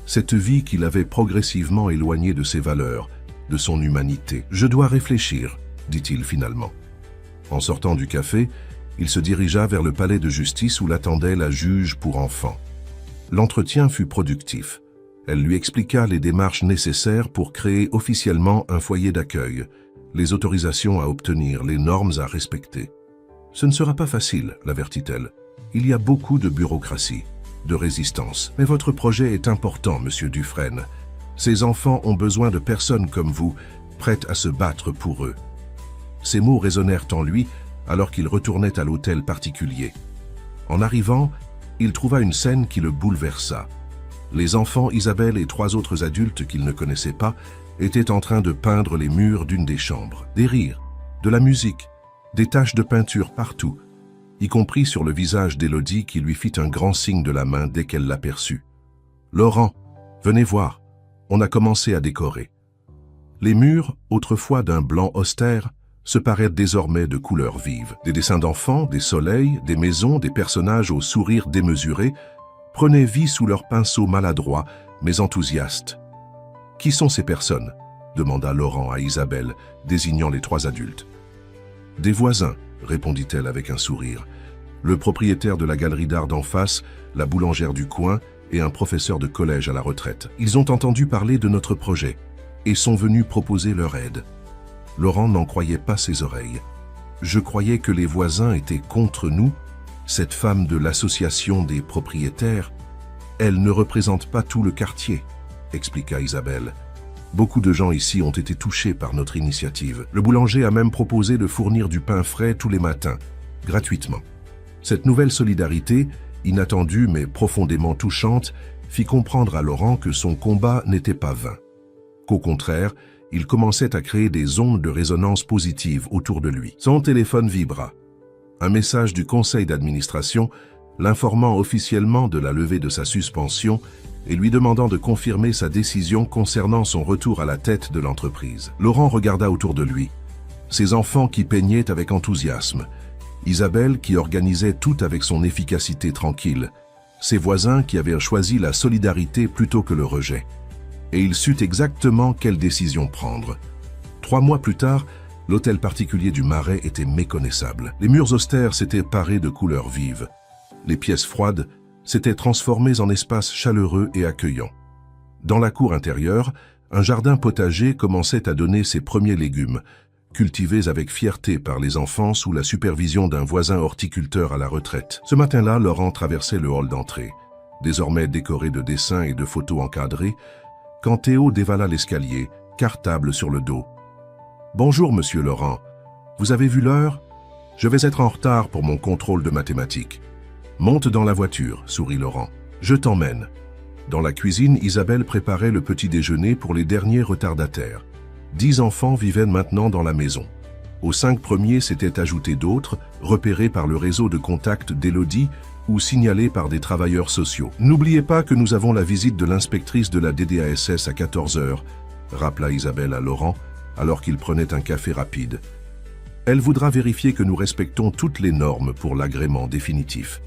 S1: Cette vie qu'il avait progressivement éloignée de ses valeurs, de son humanité. « Je dois réfléchir », dit-il finalement. En sortant du café, il se dirigea vers le palais de justice où l'attendait la juge pour enfants. L'entretien fut productif. Elle lui expliqua les démarches nécessaires pour créer officiellement un foyer d'accueil, les autorisations à obtenir, les normes à respecter. « Ce ne sera pas facile », l'avertit-elle. « Il y a beaucoup de bureaucratie, de résistance. Mais votre projet est important, monsieur Dufresne. Ces enfants ont besoin de personnes comme vous, prêtes à se battre pour eux. » Ces mots résonnèrent en lui alors qu'il retournait à l'hôtel particulier. En arrivant, il trouva une scène qui le bouleversa. Les enfants, Isabelle et 3 autres adultes qu'il ne connaissait pas, étaient en train de peindre les murs d'une des chambres. Des rires, de la musique, des taches de peinture partout, y compris sur le visage d'Élodie qui lui fit un grand signe de la main dès qu'elle l'aperçut. « Laurent, venez voir, on a commencé à décorer. » Les murs, autrefois d'un blanc austère, se paraient désormais de couleurs vives. Des dessins d'enfants, des soleils, des maisons, des personnages au sourire démesuré prenaient vie sous leurs pinceaux maladroits, mais enthousiastes. « Qui sont ces personnes ?» demanda Laurent à Isabelle, désignant les 3 adultes. « Des voisins », répondit-elle avec un sourire. « Le propriétaire de la galerie d'art d'en face, la boulangère du coin et un professeur de collège à la retraite. Ils ont entendu parler de notre projet et sont venus proposer leur aide. » Laurent n'en croyait pas ses oreilles. « Je croyais que les voisins étaient contre nous. Cette femme de l'association des propriétaires, elle ne représente pas tout le quartier, » expliqua Isabelle. « Beaucoup de gens ici ont été touchés par notre initiative. Le boulanger a même proposé de fournir du pain frais tous les matins, gratuitement. » Cette nouvelle solidarité, inattendue mais profondément touchante, fit comprendre à Laurent que son combat n'était pas vain. Qu'au contraire, il commençait à créer des ondes de résonance positive autour de lui. Son téléphone vibra. Un message du conseil d'administration l'informant officiellement de la levée de sa suspension et lui demandant de confirmer sa décision concernant son retour à la tête de l'entreprise. Laurent regarda autour de lui. Ses enfants qui peignaient avec enthousiasme, Isabelle qui organisait tout avec son efficacité tranquille, ses voisins qui avaient choisi la solidarité plutôt que le rejet. Et il sut exactement quelle décision prendre. 3 mois plus tard, l'hôtel particulier du Marais était méconnaissable. Les murs austères s'étaient parés de couleurs vives. Les pièces froides s'étaient transformées en espaces chaleureux et accueillants. Dans la cour intérieure, un jardin potager commençait à donner ses premiers légumes, cultivés avec fierté par les enfants sous la supervision d'un voisin horticulteur à la retraite. Ce matin-là, Laurent traversait le hall d'entrée, désormais décoré de dessins et de photos encadrées, quand Théo dévala l'escalier, cartable sur le dos. « Bonjour, monsieur Laurent. Vous avez vu l'heure? Je vais être en retard pour mon contrôle de mathématiques. »« Monte dans la voiture, » sourit Laurent. « Je t'emmène. » Dans la cuisine, Isabelle préparait le petit déjeuner pour les derniers retardataires. 10 enfants vivaient maintenant dans la maison. Aux 5 premiers s'étaient ajoutés d'autres, repérés par le réseau de contacts d'Élodie ou signalés par des travailleurs sociaux. « N'oubliez pas que nous avons la visite de l'inspectrice de la DDASS à 14 h, rappela Isabelle à Laurent, alors qu'il prenait un café rapide. « Elle voudra vérifier que nous respectons toutes les normes pour l'agrément définitif. »«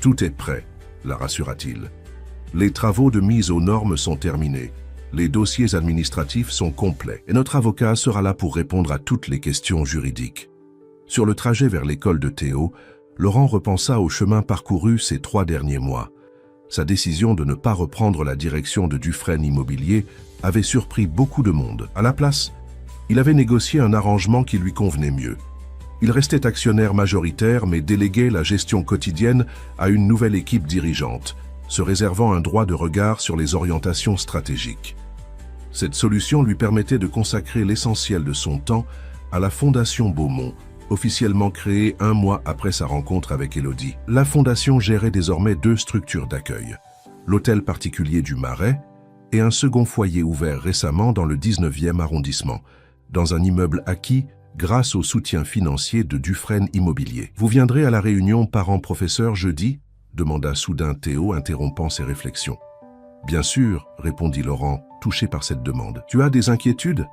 S1: Tout est prêt, » la rassura-t-il. « Les travaux de mise aux normes sont terminés. Les dossiers administratifs sont complets et notre avocat sera là pour répondre à toutes les questions juridiques. » Sur le trajet vers l'école de Théo, Laurent repensa au chemin parcouru ces 3 derniers mois. Sa décision de ne pas reprendre la direction de Dufresne Immobilier avait surpris beaucoup de monde. À la place, il avait négocié un arrangement qui lui convenait mieux. Il restait actionnaire majoritaire mais déléguait la gestion quotidienne à une nouvelle équipe dirigeante, se réservant un droit de regard sur les orientations stratégiques. Cette solution lui permettait de consacrer l'essentiel de son temps à la Fondation Beaumont, officiellement créée 1 mois après sa rencontre avec Élodie. La Fondation gérait désormais 2 structures d'accueil, l'hôtel particulier du Marais et un second foyer ouvert récemment dans le 19e arrondissement, dans un immeuble acquis grâce au soutien financier de Dufresne Immobilier. « Vous viendrez à la réunion parents-professeurs jeudi ?» demanda soudain Théo, interrompant ses réflexions. « Bien sûr, » répondit Laurent, touché par cette demande. « Tu as des inquiétudes ?»«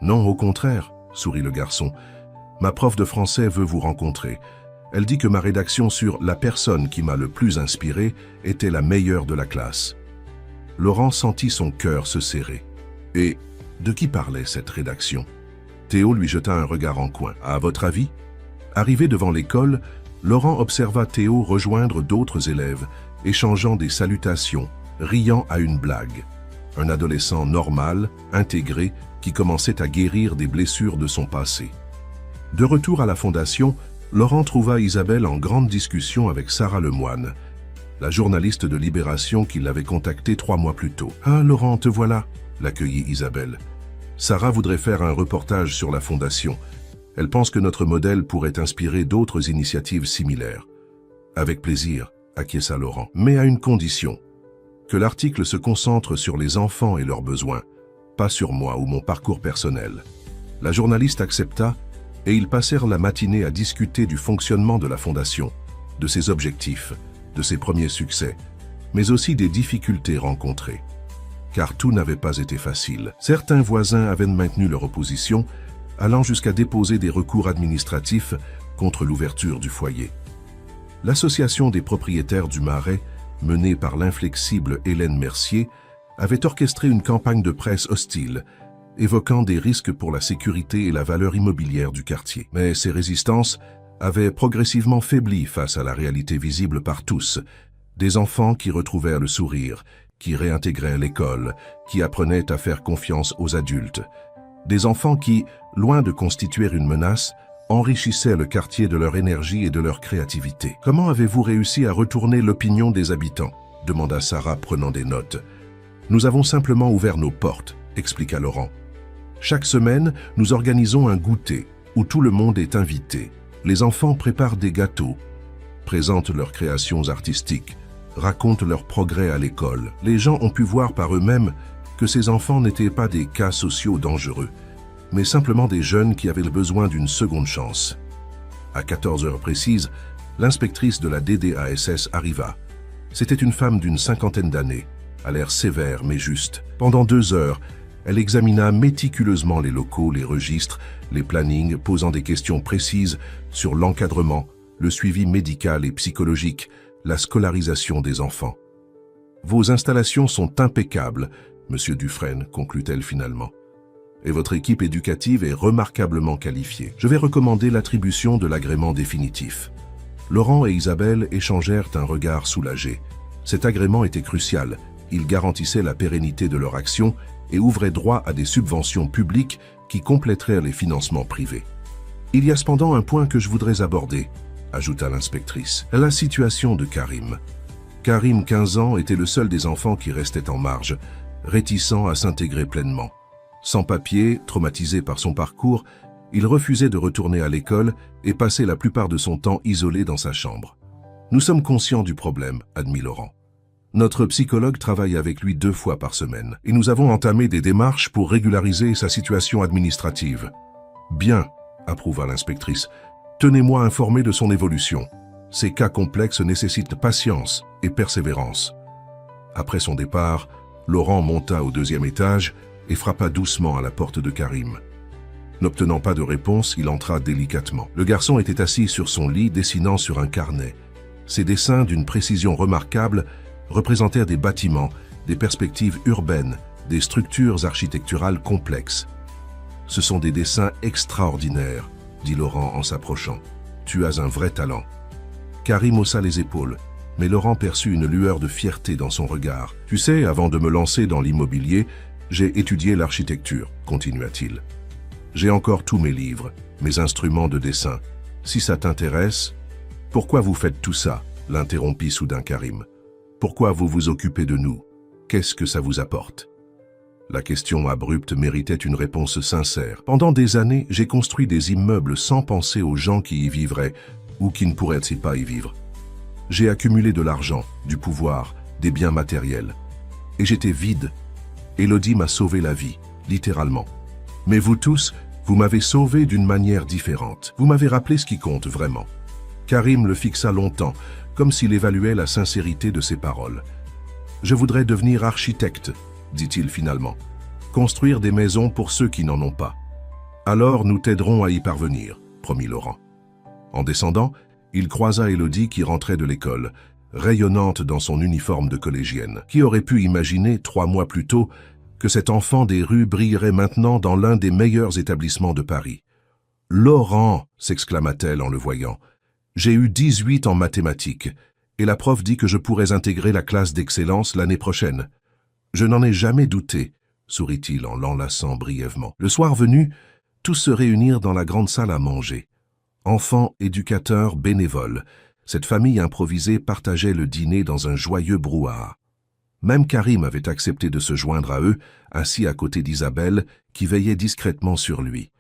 S1: Non, au contraire, » sourit le garçon. « Ma prof de français veut vous rencontrer. Elle dit que ma rédaction sur la personne qui m'a le plus inspiré était la meilleure de la classe. » Laurent sentit son cœur se serrer. Et de qui parlait cette rédaction ? Théo lui jeta un regard en coin. « À votre avis ?» Arrivé devant l'école, Laurent observa Théo rejoindre d'autres élèves, échangeant des salutations, riant à une blague. Un adolescent normal, intégré, qui commençait à guérir des blessures de son passé. De retour à la Fondation, Laurent trouva Isabelle en grande discussion avec Sarah Lemoine, la journaliste de Libération qui l'avait contactée 3 mois plus tôt. « Ah, Laurent, te voilà !» l'accueillit Isabelle. Sarah voudrait faire un reportage sur la Fondation. Elle pense que notre modèle pourrait inspirer d'autres initiatives similaires. Avec plaisir, acquiesça Laurent, mais à une condition. Que l'article se concentre sur les enfants et leurs besoins, pas sur moi ou mon parcours personnel. La journaliste accepta et ils passèrent la matinée à discuter du fonctionnement de la Fondation, de ses objectifs, de ses premiers succès, mais aussi des difficultés rencontrées. Car tout n'avait pas été facile. Certains voisins avaient maintenu leur opposition, allant jusqu'à déposer des recours administratifs contre l'ouverture du foyer. L'association des propriétaires du Marais, menée par l'inflexible Hélène Mercier, avait orchestré une campagne de presse hostile, évoquant des risques pour la sécurité et la valeur immobilière du quartier. Mais ces résistances avaient progressivement faibli face à la réalité visible par tous, des enfants qui retrouvèrent le sourire, qui réintégraient l'école, qui apprenaient à faire confiance aux adultes. Des enfants qui, loin de constituer une menace, enrichissaient le quartier de leur énergie et de leur créativité. « Comment avez-vous réussi à retourner l'opinion des habitants ?» demanda Sarah prenant des notes. « Nous avons simplement ouvert nos portes, » expliqua Laurent. « Chaque semaine, nous organisons un goûter où tout le monde est invité. Les enfants préparent des gâteaux, présentent leurs créations artistiques, racontent leurs progrès à l'école. Les gens ont pu voir par eux-mêmes que ces enfants n'étaient pas des cas sociaux dangereux, mais simplement des jeunes qui avaient le besoin d'une seconde chance. À 14 heures précises, l'inspectrice de la DDASS arriva. C'était une femme d'une 50aine d'années, à l'air sévère mais juste. Pendant 2 heures, elle examina méticuleusement les locaux, les registres, les plannings, posant des questions précises sur l'encadrement, le suivi médical et psychologique, la scolarisation des enfants. « Vos installations sont impeccables, Monsieur Dufresne, conclut-elle finalement. Et votre équipe éducative est remarquablement qualifiée. Je vais recommander l'attribution de l'agrément définitif. » Laurent et Isabelle échangèrent un regard soulagé. Cet agrément était crucial. Il garantissait la pérennité de leur action et ouvrait droit à des subventions publiques qui compléteraient les financements privés. « Il y a cependant un point que je voudrais aborder, » ajouta l'inspectrice. « La situation de Karim. Karim, 15 ans, était le seul des enfants qui restait en marge, réticent à s'intégrer pleinement. Sans papier, traumatisé par son parcours, il refusait de retourner à l'école et passait la plupart de son temps isolé dans sa chambre. Nous sommes conscients du problème, admit Laurent. Notre psychologue travaille avec lui 2 fois par semaine et nous avons entamé des démarches pour régulariser sa situation administrative. Bien, approuva l'inspectrice. Tenez-moi informé de son évolution. Ces cas complexes nécessitent patience et persévérance. Après son départ, Laurent monta au 2e étage et frappa doucement à la porte de Karim. N'obtenant pas de réponse, il entra délicatement. Le garçon était assis sur son lit, dessinant sur un carnet. Ses dessins, d'une précision remarquable, représentèrent des bâtiments, des perspectives urbaines, des structures architecturales complexes. « Ce sont des dessins extraordinaires, » dit Laurent en s'approchant. « Tu as un vrai talent. » Karim haussa les épaules, mais Laurent perçut une lueur de fierté dans son regard. « Tu sais, avant de me lancer dans l'immobilier, j'ai étudié l'architecture, continua-t-il. J'ai encore tous mes livres, mes instruments de dessin, Si ça t'intéresse, pourquoi vous faites tout ça? L'interrompit soudain Karim. Pourquoi vous vous occupez de nous? Qu'est-ce que ça vous apporte? La question abrupte méritait une réponse sincère. Pendant des années, j'ai construit des immeubles sans penser aux gens qui y vivraient ou qui ne pourraient pas y vivre. J'ai accumulé de l'argent, du pouvoir, des biens matériels. Et j'étais vide. Élodie m'a sauvé la vie, littéralement. Mais vous tous, vous m'avez sauvé d'une manière différente. Vous m'avez rappelé ce qui compte vraiment. Karim le fixa longtemps, comme s'il évaluait la sincérité de ses paroles. « Je voudrais devenir architecte », dit-il finalement. « Construire des maisons pour ceux qui n'en ont pas. Alors nous t'aiderons à y parvenir », promit Laurent. En descendant, il croisa Élodie qui rentrait de l'école, rayonnante dans son uniforme de collégienne. Qui aurait pu imaginer, 3 mois plus tôt, que cet enfant des rues brillerait maintenant dans l'un des meilleurs établissements de Paris? « Laurent !» s'exclama-t-elle en le voyant. « J'ai eu 18 en mathématiques, et la prof dit que je pourrais intégrer la classe d'excellence l'année prochaine. » « Je n'en ai jamais douté, » sourit-il en l'enlaçant brièvement. Le soir venu, tous se réunirent dans la grande salle à manger. Enfants, éducateurs, bénévoles, cette famille improvisée partageait le dîner dans un joyeux brouhaha. Même Karim avait accepté de se joindre à eux, assis à côté d'Isabelle, qui veillait discrètement sur lui.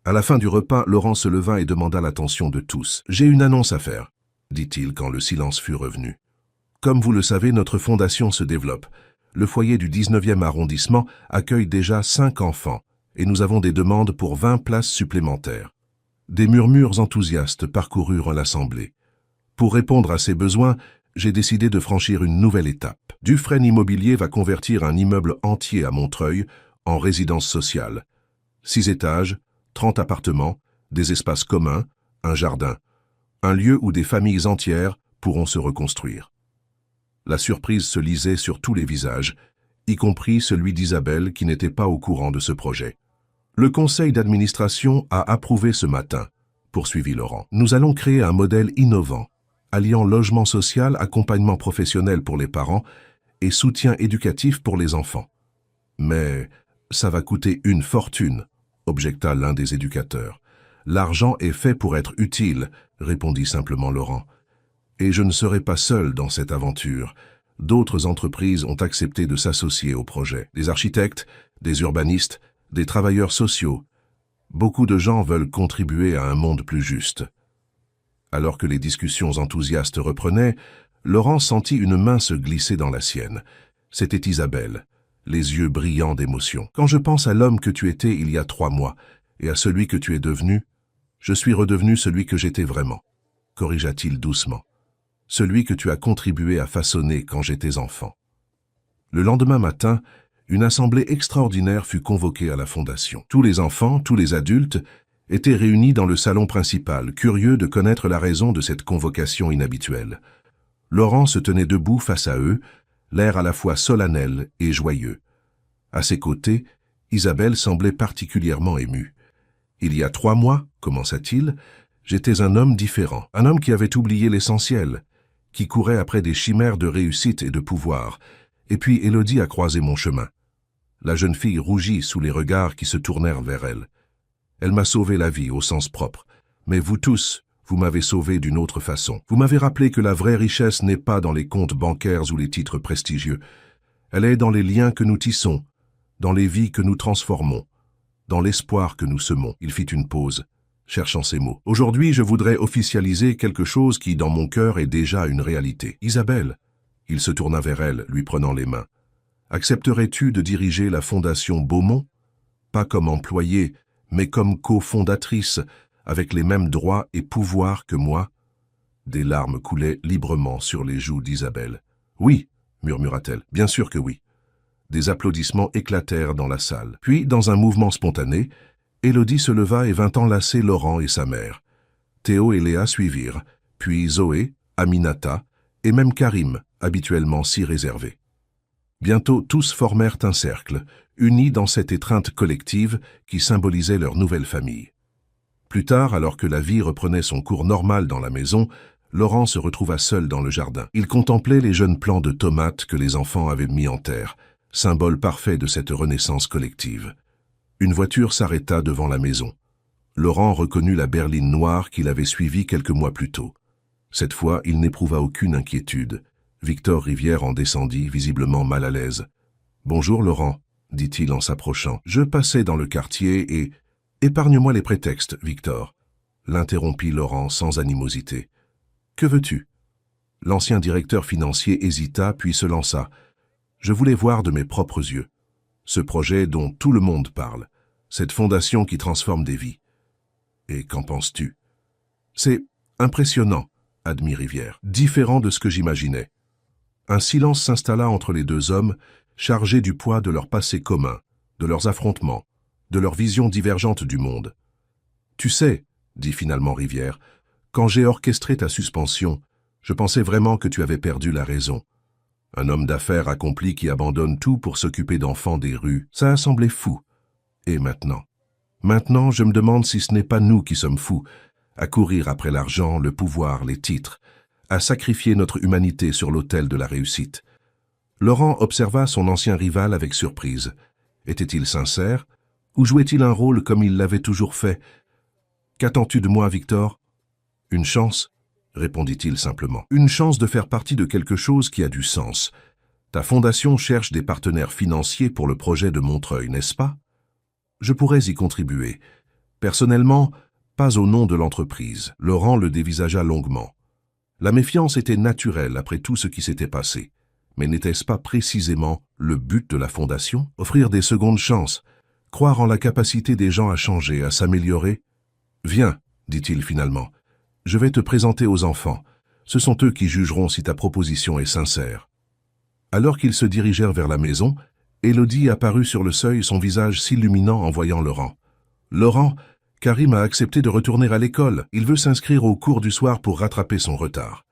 S1: À la fin du repas, Laurent se leva et demanda l'attention de tous. « J'ai une annonce à faire, » dit-il quand le silence fut revenu. « Comme vous le savez, notre fondation se développe. Le foyer du 19e arrondissement accueille déjà 5 enfants et nous avons des demandes pour 20 places supplémentaires. » Des murmures enthousiastes parcoururent l'assemblée. Pour répondre à ces besoins, j'ai décidé de franchir une nouvelle étape. Dufresne Immobilier va convertir un immeuble entier à Montreuil en résidence sociale. 6 étages, 30 appartements, des espaces communs, un jardin. Un lieu où des familles entières pourront se reconstruire. La surprise se lisait sur tous les visages, y compris celui d'Isabelle qui n'était pas au courant de ce projet. Le conseil d'administration a approuvé ce matin, poursuivit Laurent. Nous allons créer un modèle innovant, alliant logement social, accompagnement professionnel pour les parents et soutien éducatif pour les enfants. Mais ça va coûter une fortune, objecta l'un des éducateurs. L'argent est fait pour être utile, répondit simplement Laurent. Et je ne serai pas seul dans cette aventure. D'autres entreprises ont accepté de s'associer au projet. Des architectes, des urbanistes, des travailleurs sociaux. Beaucoup de gens veulent contribuer à un monde plus juste. Alors que les discussions enthousiastes reprenaient, Laurent sentit une main se glisser dans la sienne. C'était Isabelle, les yeux brillants d'émotion. « Quand je pense à l'homme que tu étais il y a 3 mois et à celui que tu es devenu, je suis redevenu celui que j'étais vraiment, » corrigea-t-il doucement. « Celui que tu as contribué à façonner quand j'étais enfant. » Le lendemain matin, une assemblée extraordinaire fut convoquée à la fondation. Tous les enfants, tous les adultes, étaient réunis dans le salon principal, curieux de connaître la raison de cette convocation inhabituelle. Laurent se tenait debout face à eux, l'air à la fois solennel et joyeux. À ses côtés, Isabelle semblait particulièrement émue. « Il y a 3 mois, commença-t-il, j'étais un homme différent, un homme qui avait oublié l'essentiel, qui courait après des chimères de réussite et de pouvoir. Et puis Élodie a croisé mon chemin. » La jeune fille rougit sous les regards qui se tournèrent vers elle. « Elle m'a sauvé la vie au sens propre, mais vous tous, vous m'avez sauvé d'une autre façon. Vous m'avez rappelé que la vraie richesse n'est pas dans les comptes bancaires ou les titres prestigieux. Elle est dans les liens que nous tissons, dans les vies que nous transformons, dans l'espoir que nous semons. » Il fit une pause, cherchant ses mots. « Aujourd'hui, je voudrais officialiser quelque chose qui, dans mon cœur, est déjà une réalité. Isabelle !» Il se tourna vers elle, lui prenant les mains. « Accepterais-tu de diriger la Fondation Beaumont? Pas comme employée, mais comme cofondatrice, avec les mêmes droits et pouvoirs que moi ?» Des larmes coulaient librement sur les joues d'Isabelle. « Oui !» murmura-t-elle. « Bien sûr que oui. » Des applaudissements éclatèrent dans la salle. Puis, dans un mouvement spontané, Élodie se leva et vint enlacer Laurent et sa mère. Théo et Léa suivirent, puis Zoé, Aminata, et même Karim, habituellement si réservé. Bientôt, tous formèrent un cercle, unis dans cette étreinte collective qui symbolisait leur nouvelle famille. Plus tard, alors que la vie reprenait son cours normal dans la maison, Laurent se retrouva seul dans le jardin. Il contemplait les jeunes plants de tomates que les enfants avaient mis en terre, symbole parfait de cette renaissance collective. Une voiture s'arrêta devant la maison. Laurent reconnut la berline noire qu'il avait suivie quelques mois plus tôt. Cette fois, il n'éprouva aucune inquiétude. Victor Rivière en descendit, visiblement mal à l'aise. « Bonjour Laurent », dit-il en s'approchant. « Je passais dans le quartier et... »« Épargne-moi les prétextes, Victor », l'interrompit Laurent sans animosité. « Que veux-tu » L'ancien directeur financier hésita puis se lança. « Je voulais voir de mes propres yeux. Ce projet dont tout le monde parle. Cette fondation qui transforme des vies. Et qu'en penses-tu » ? « C'est impressionnant, » admit Rivière. « Différent de ce que j'imaginais. » Un silence s'installa entre les deux hommes, chargés du poids de leur passé commun, de leurs affrontements, de leurs visions divergentes du monde. « Tu sais, » dit finalement Rivière, « quand j'ai orchestré ta suspension, je pensais vraiment que tu avais perdu la raison. Un homme d'affaires accompli qui abandonne tout pour s'occuper d'enfants des rues, ça a semblé fou. Et maintenant ? Maintenant, je me demande si ce n'est pas nous qui sommes fous, à courir après l'argent, le pouvoir, les titres, à sacrifier notre humanité sur l'autel de la réussite. » Laurent observa son ancien rival avec surprise. Était-il sincère, ou jouait-il un rôle comme il l'avait toujours fait ? « Qu'attends-tu de moi, Victor ?»« Une chance, » répondit-il simplement. « Une chance de faire partie de quelque chose qui a du sens. Ta fondation cherche des partenaires financiers pour le projet de Montreuil, n'est-ce pas ? Je pourrais y contribuer. Personnellement, pas au nom de l'entreprise. » Laurent le dévisagea longuement. La méfiance était naturelle après tout ce qui s'était passé. Mais n'était-ce pas précisément le but de la fondation ? Offrir des secondes chances, croire en la capacité des gens à changer, à s'améliorer ? « Viens, » dit-il finalement. « Je vais te présenter aux enfants. Ce sont eux qui jugeront si ta proposition est sincère. » Alors qu'ils se dirigèrent vers la maison, Élodie apparut sur le seuil, son visage s'illuminant en voyant Laurent. « Laurent, Karim a accepté de retourner à l'école. Il veut s'inscrire au cours du soir pour rattraper son retard. »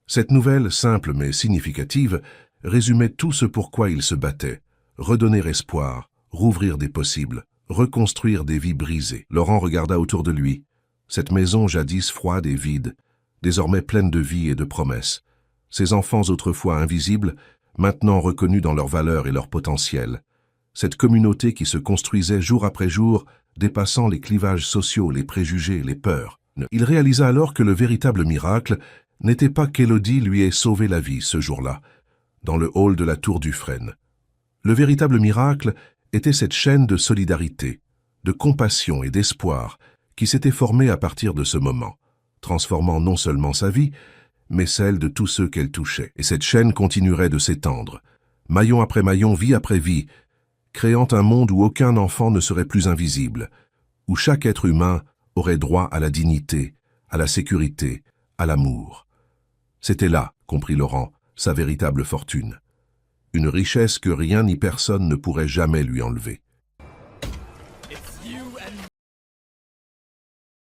S1: Cette nouvelle, simple mais significative, résumait tout ce pourquoi il se battait. Redonner espoir, rouvrir des possibles, reconstruire des vies brisées. Laurent regarda autour de lui. Cette maison jadis froide et vide, désormais pleine de vie et de promesses. Ces enfants autrefois invisibles, maintenant reconnus dans leurs valeurs et leur potentiel. Cette communauté qui se construisait jour après jour, dépassant les clivages sociaux, les préjugés, les peurs. Il réalisa alors que le véritable miracle n'était pas qu'Élodie lui ait sauvé la vie ce jour-là, dans le hall de la Tour du Frêne. Le véritable miracle était cette chaîne de solidarité, de compassion et d'espoir qui s'était formée à partir de ce moment, transformant non seulement sa vie, mais celle de tous ceux qu'elle touchait. Et cette chaîne continuerait de s'étendre, maillon après maillon, vie après vie, créant un monde où aucun enfant ne serait plus invisible, où chaque être humain aurait droit à la dignité, à la sécurité, à l'amour. C'était là, comprit Laurent, sa véritable fortune. Une richesse que rien ni personne ne pourrait jamais lui enlever.